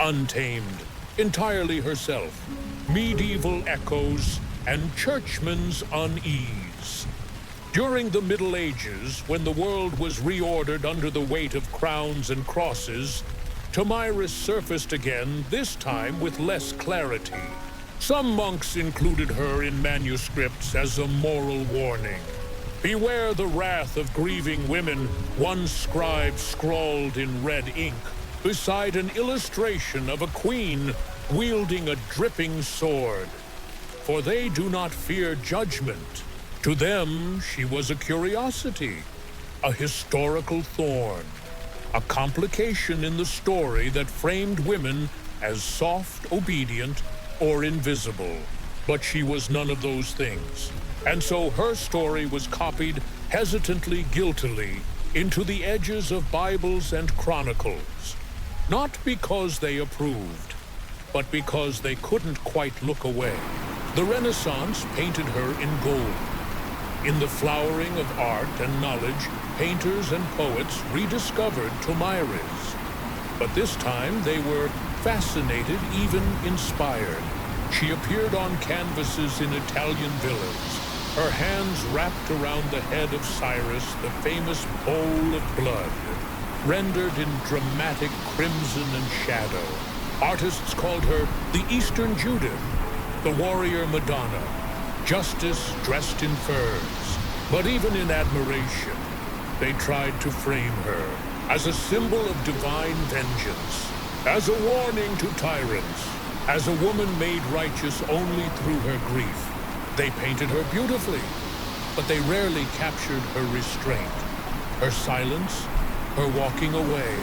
untamed, entirely herself. Medieval echoes and churchman's unease. During the Middle Ages, when the world was reordered under the weight of crowns and crosses, Tomyris surfaced again, this time with less clarity. Some monks included her in manuscripts as a moral warning. Beware the wrath of grieving women, one scribe scrawled in red ink, beside an illustration of a queen wielding a dripping sword. For they do not fear judgment. To them, she was a curiosity, a historical thorn, a complication in the story that framed women as soft, obedient, or invisible. But she was none of those things. And so her story was copied hesitantly, guiltily, into the edges of Bibles and Chronicles. Not because they approved, but because they couldn't quite look away. The Renaissance painted her in gold. In the flowering of art and knowledge, painters and poets rediscovered Tomyris. But this time they were fascinated, even inspired. She appeared on canvases in Italian villas, her hands wrapped around the head of Cyrus, the famous bowl of blood, rendered in dramatic crimson and shadow. Artists called her the Eastern Judith, the warrior Madonna, justice dressed in furs. But even in admiration, they tried to frame her as a symbol of divine vengeance, as a warning to tyrants, as a woman made righteous only through her grief. They painted her beautifully, but they rarely captured her restraint, her silence, her walking away.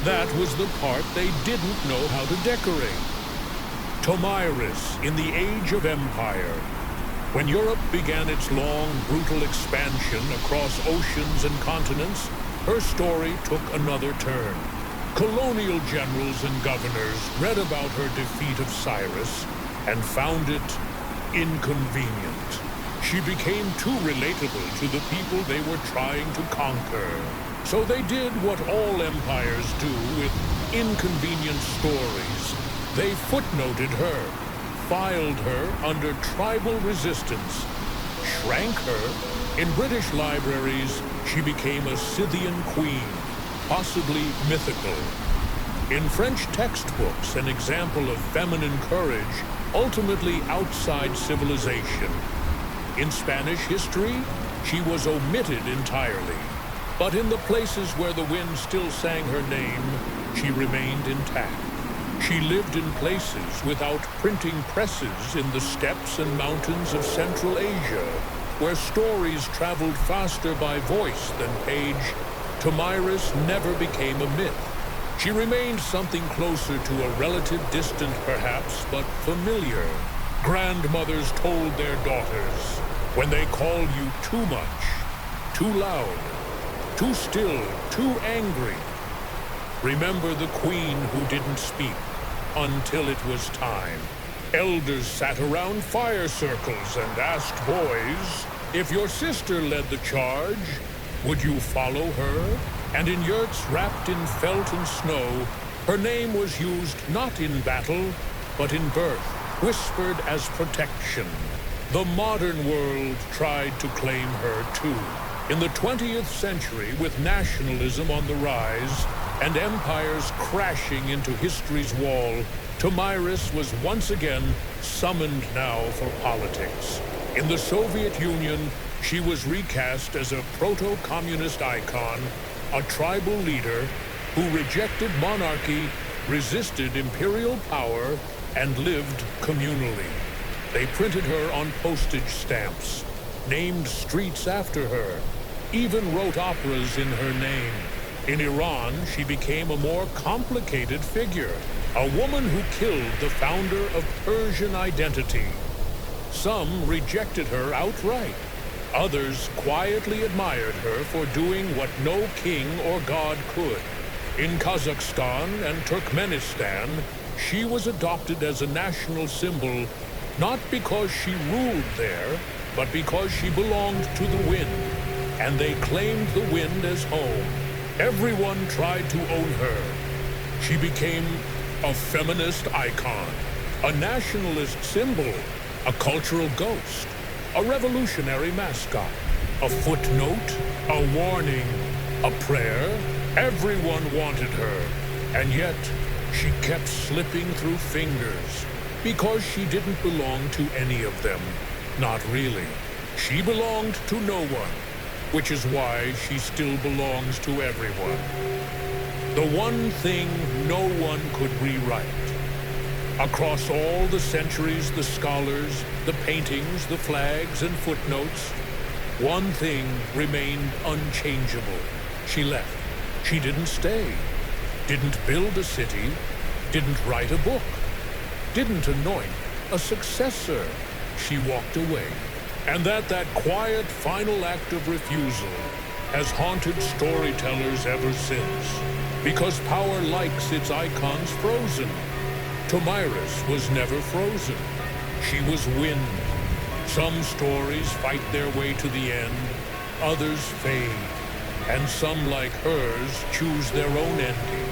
That was the part they didn't know how to decorate. Tomyris in the Age of Empire. When Europe began its long, brutal expansion across oceans and continents, her story took another turn. Colonial generals and governors read about her defeat of Cyrus and found it inconvenient. She became too relatable to the people they were trying to conquer. So they did what all empires do with inconvenient stories. They footnoted her, filed her under tribal resistance, shrank her. In British libraries, she became a Scythian queen, possibly mythical. In French textbooks, an example of feminine courage, ultimately outside civilization. In Spanish history, she was omitted entirely. But in the places where the wind still sang her name, she remained intact. She lived in places without printing presses in the steppes and mountains of Central Asia, where stories traveled faster by voice than page. Tomyris never became a myth. She remained something closer to a relative distant perhaps, but familiar. Grandmothers told their daughters, when they call you too much, too loud, too still, too angry, remember the queen who didn't speak until it was time. Elders sat around fire circles and asked boys, if your sister led the charge, would you follow her? And in yurts wrapped in felt and snow, her name was used not in battle, but in birth, whispered as protection. The modern world tried to claim her too. In the 20th century, with nationalism on the rise and empires crashing into history's wall, Tomyris was once again summoned now for politics. In the Soviet Union, she was recast as a proto-communist icon, a tribal leader who rejected monarchy, resisted imperial power, and lived communally. They printed her on postage stamps, named streets after her, even wrote operas in her name. In Iran, she became a more complicated figure, a woman who killed the founder of Persian identity. Some rejected her outright. Others quietly admired her for doing what no king or god could. In Kazakhstan and Turkmenistan, she was adopted as a national symbol, not because she ruled there, but because she belonged to the wind, and they claimed the wind as home. Everyone tried to own her. She became a feminist icon, a nationalist symbol, a cultural ghost, a revolutionary mascot, a footnote, a warning, a prayer. Everyone wanted her, and yet she kept slipping through fingers because she didn't belong to any of them. Not really. She belonged to no one, which is why she still belongs to everyone. The one thing no one could rewrite. Across all the centuries, the scholars, the paintings, the flags, and footnotes, one thing remained unchangeable. She left. She didn't stay. Didn't build a city. Didn't write a book. Didn't anoint a successor. She walked away. And that quiet final act of refusal has haunted storytellers ever since. Because power likes its icons frozen. Tomyris was never frozen. She was wind, Some stories fight their way to the end, others fade, and some, like hers, choose their own ending,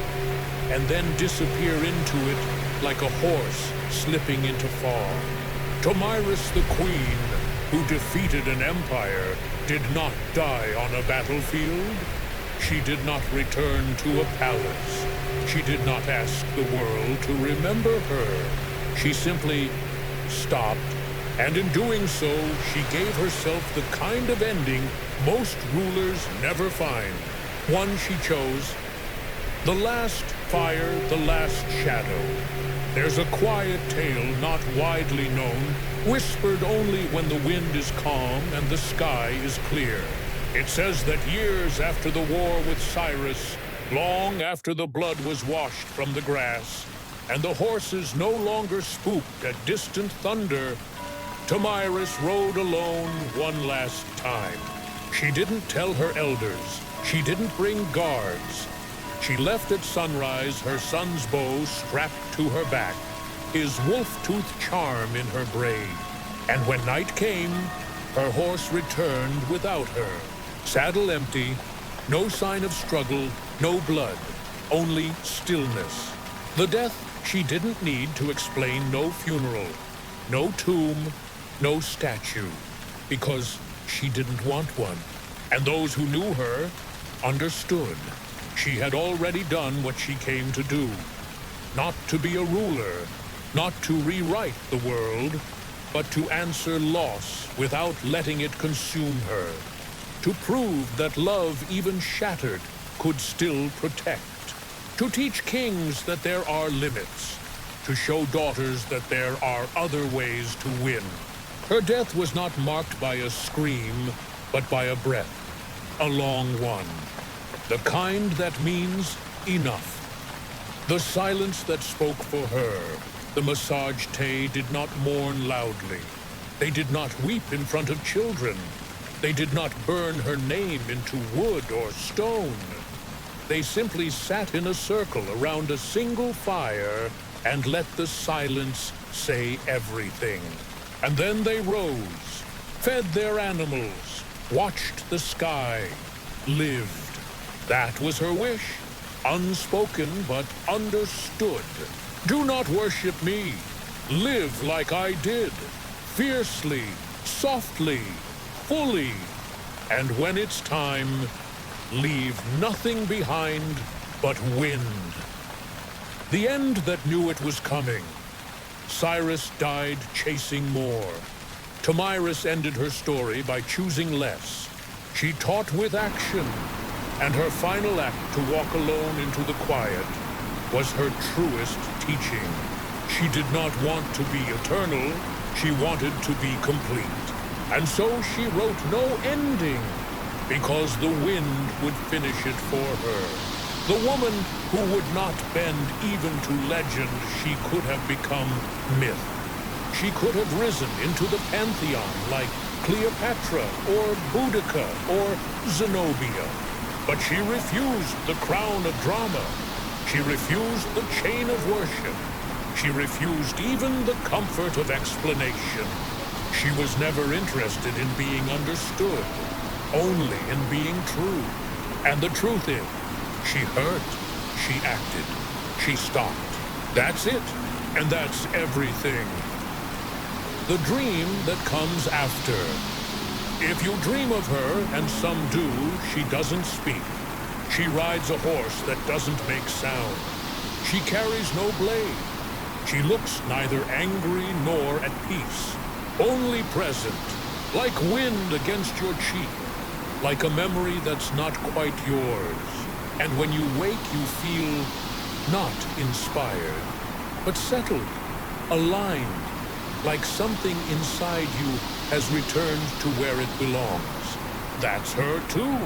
and then disappear into it like a horse slipping into fall. Tomyris the Queen, who defeated an empire, did not die on a battlefield. She did not return to a palace. She did not ask the world to remember her. She simply stopped, and in doing so, she gave herself the kind of ending most rulers never find. One she chose: the last fire, the last shadow. There's a quiet tale not widely known, whispered only when the wind is calm and the sky is clear. It says that years after the war with Cyrus, long after the blood was washed from the grass, and the horses no longer spooked at distant thunder, Tomyris rode alone one last time. She didn't tell her elders. She didn't bring guards. She left at sunrise, her son's bow strapped to her back, his wolf-tooth charm in her braid. And when night came, her horse returned without her, saddle empty, no sign of struggle, no blood, only stillness. The death she didn't need to explain, no funeral, no tomb, no statue, because she didn't want one. And those who knew her understood. She had already done what she came to do. Not to be a ruler, not to rewrite the world, but to answer loss without letting it consume her. To prove that love, even shattered, could still protect. To teach kings that there are limits. To show daughters that there are other ways to win. Her death was not marked by a scream, but by a breath. A long one. The kind that means enough. The silence that spoke for her. The massage-tay did not mourn loudly. They did not weep in front of children. They did not burn her name into wood or stone. They simply sat in a circle around a single fire and let the silence say everything. And then they rose, fed their animals, watched the sky, lived. That was her wish, unspoken but understood. Do not worship me. Live like I did, fiercely, softly, fully. And when it's time, leave nothing behind but wind. The end that knew it was coming. Cyrus died chasing more. Tomyris ended her story by choosing less. She taught with action, and her final act to walk alone into the quiet was her truest teaching. She did not want to be eternal, she wanted to be complete. And so she wrote no ending, because the wind would finish it for her. The woman who would not bend even to legend, she could have become myth. She could have risen into the pantheon like Cleopatra or Boudica or Zenobia. But she refused the crown of drama. She refused the chain of worship. She refused even the comfort of explanation. She was never interested in being understood, only in being true. And the truth is, she hurt, she acted, she stopped. That's it, and that's everything. The dream that comes after. If you dream of her, and some do, she doesn't speak. She rides a horse that doesn't make sound. She carries no blade. She looks neither angry nor at peace, only present, like wind against your cheek, like a memory that's not quite yours. And when you wake, you feel not inspired, but settled, aligned, like something inside you has returned to where it belongs. That's her too.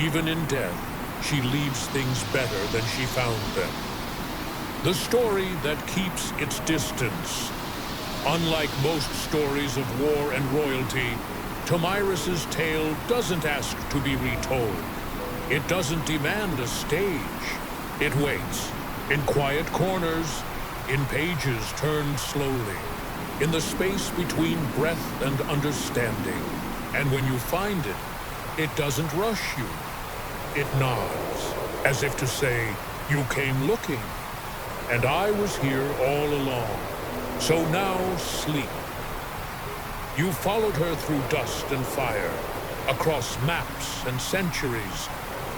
Even in death, she leaves things better than she found them. The story that keeps its distance. Unlike most stories of war and royalty, Tomyris's tale doesn't ask to be retold. It doesn't demand a stage. It waits, in quiet corners, in pages turned slowly. in the space between breath and understanding. And when you find it, it doesn't rush you. It nods, as if to say, you came looking, and I was here all along. So now sleep. You followed her through dust and fire, across maps and centuries,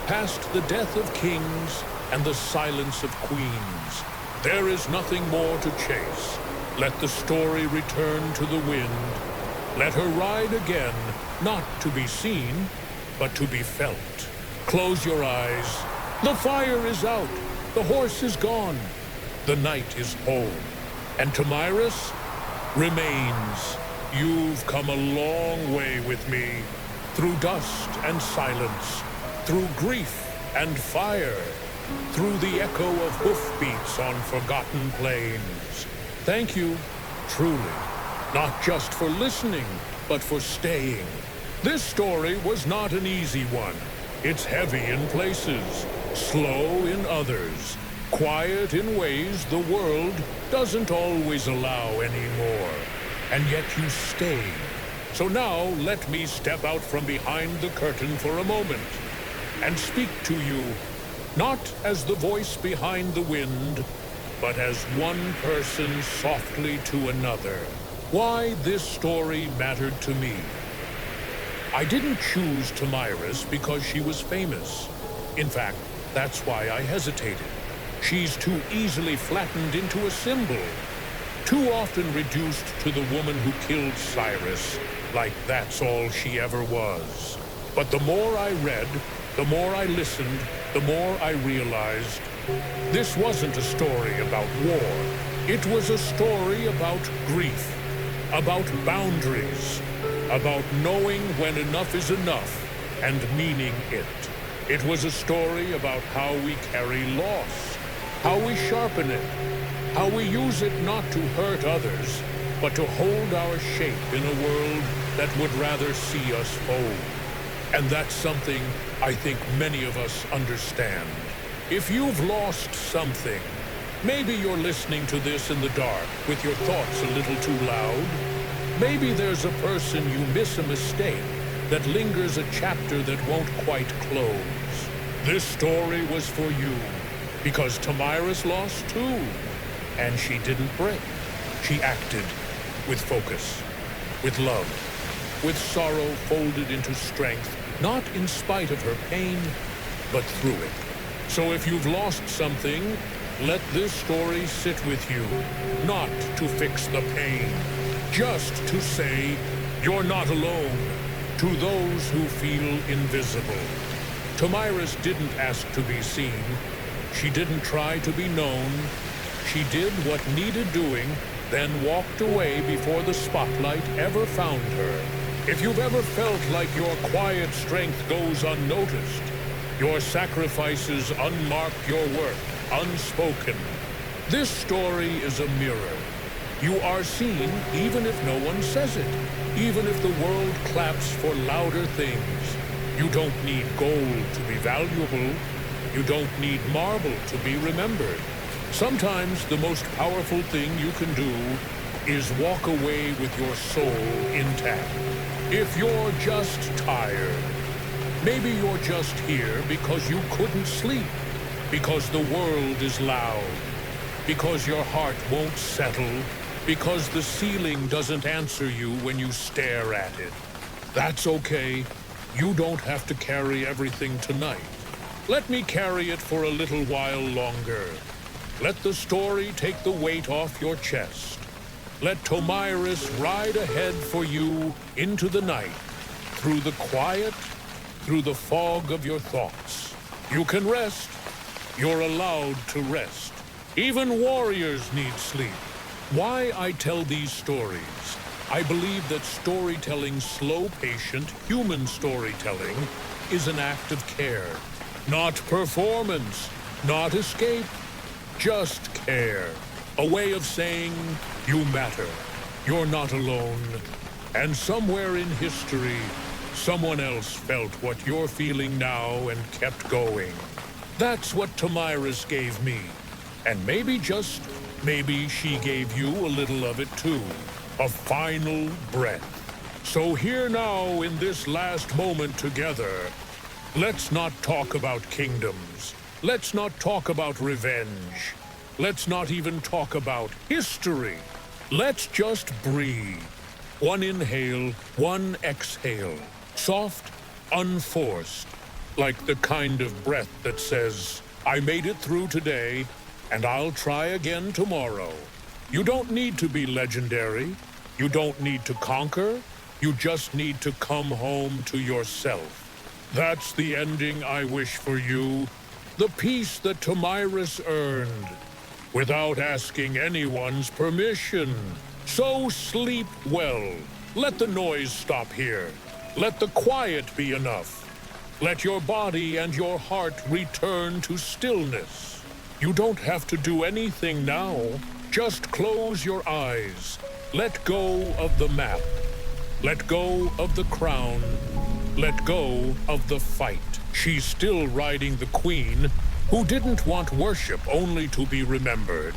past the death of kings and the silence of queens. There is nothing more to chase. Let the story return to the wind. Let her ride again, not to be seen, but to be felt. Close your eyes. The fire is out. The horse is gone. The night is home. And Tomyris remains. You've come a long way with me, through dust and silence, through grief and fire, through the echo of hoofbeats on forgotten plains. Thank you, truly, not just for listening, but for staying. This story was not an easy one. It's heavy in places, slow in others, quiet in ways the world doesn't always allow anymore. And yet you stay. So now let me step out from behind the curtain for a moment and speak to you, not as the voice behind the wind, but as one person softly to another. Why this story mattered to me. I didn't choose Tomyris because she was famous. In fact, that's why I hesitated. She's too easily flattened into a symbol, too often reduced to the woman who killed Cyrus, like that's all she ever was. But the more I read, the more I listened, the more I realized this wasn't a story about war. It was a story about grief, about boundaries, about knowing when enough is enough and meaning it. It was a story about how we carry loss, how we sharpen it, how we use it not to hurt others, but to hold our shape in a world that would rather see us fold. And that's something I think many of us understand. If you've lost something, maybe you're listening to this in the dark with your thoughts a little too loud. Maybe there's a person you miss a mistake that lingers a chapter that won't quite close. This story was for you, because Tomyris lost too. And she didn't break. She acted with focus, with love, with sorrow folded into strength, not in spite of her pain, but through it. So if you've lost something, let this story sit with you, not to fix the pain, just to say you're not alone to those who feel invisible. Tomyris didn't ask to be seen. She didn't try to be known. She did what needed doing, then walked away before the spotlight ever found her. If you've ever felt like your quiet strength goes unnoticed, your sacrifices unmark your work, unspoken, this story is a mirror. You are seen even if no one says it, even if the world claps for louder things. You don't need gold to be valuable. You don't need marble to be remembered. Sometimes the most powerful thing you can do is walk away with your soul intact. If you're just tired, maybe you're just here because you couldn't sleep, because the world is loud, because your heart won't settle, because the ceiling doesn't answer you when you stare at it. That's okay. You don't have to carry everything tonight. Let me carry it for a little while longer. Let the story take the weight off your chest. Let Tomyris ride ahead for you into the night, through the quiet, through the fog of your thoughts. You can rest. You're allowed to rest. Even warriors need sleep. Why I tell these stories? I believe that storytelling, slow, patient, human storytelling, is an act of care. Not performance, not escape, just care. A way of saying, you matter. You're not alone. And somewhere in history, someone else felt what you're feeling now and kept going. That's what Tomyris gave me. And maybe, just maybe, she gave you a little of it too. a final breath. So here now in this last moment together, let's not talk about kingdoms. Let's not talk about revenge. Let's not even talk about history. Let's just breathe. One inhale, one exhale. Soft, unforced. Like the kind of breath that says, I made it through today, and I'll try again tomorrow. You don't need to be legendary. You don't need to conquer. You just need to come home to yourself. That's the ending I wish for you. The peace that Tomyris earned, without asking anyone's permission. So sleep well. Let the noise stop here. Let the quiet be enough. Let your body and your heart return to stillness. You don't have to do anything now. Just close your eyes. Let go of the map. Let go of the crown. Let go of the fight. She's still riding the queen, who didn't want worship only to be remembered.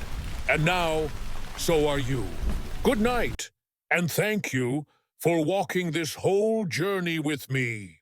And now, so are you. Good night, and thank you for walking this whole journey with me.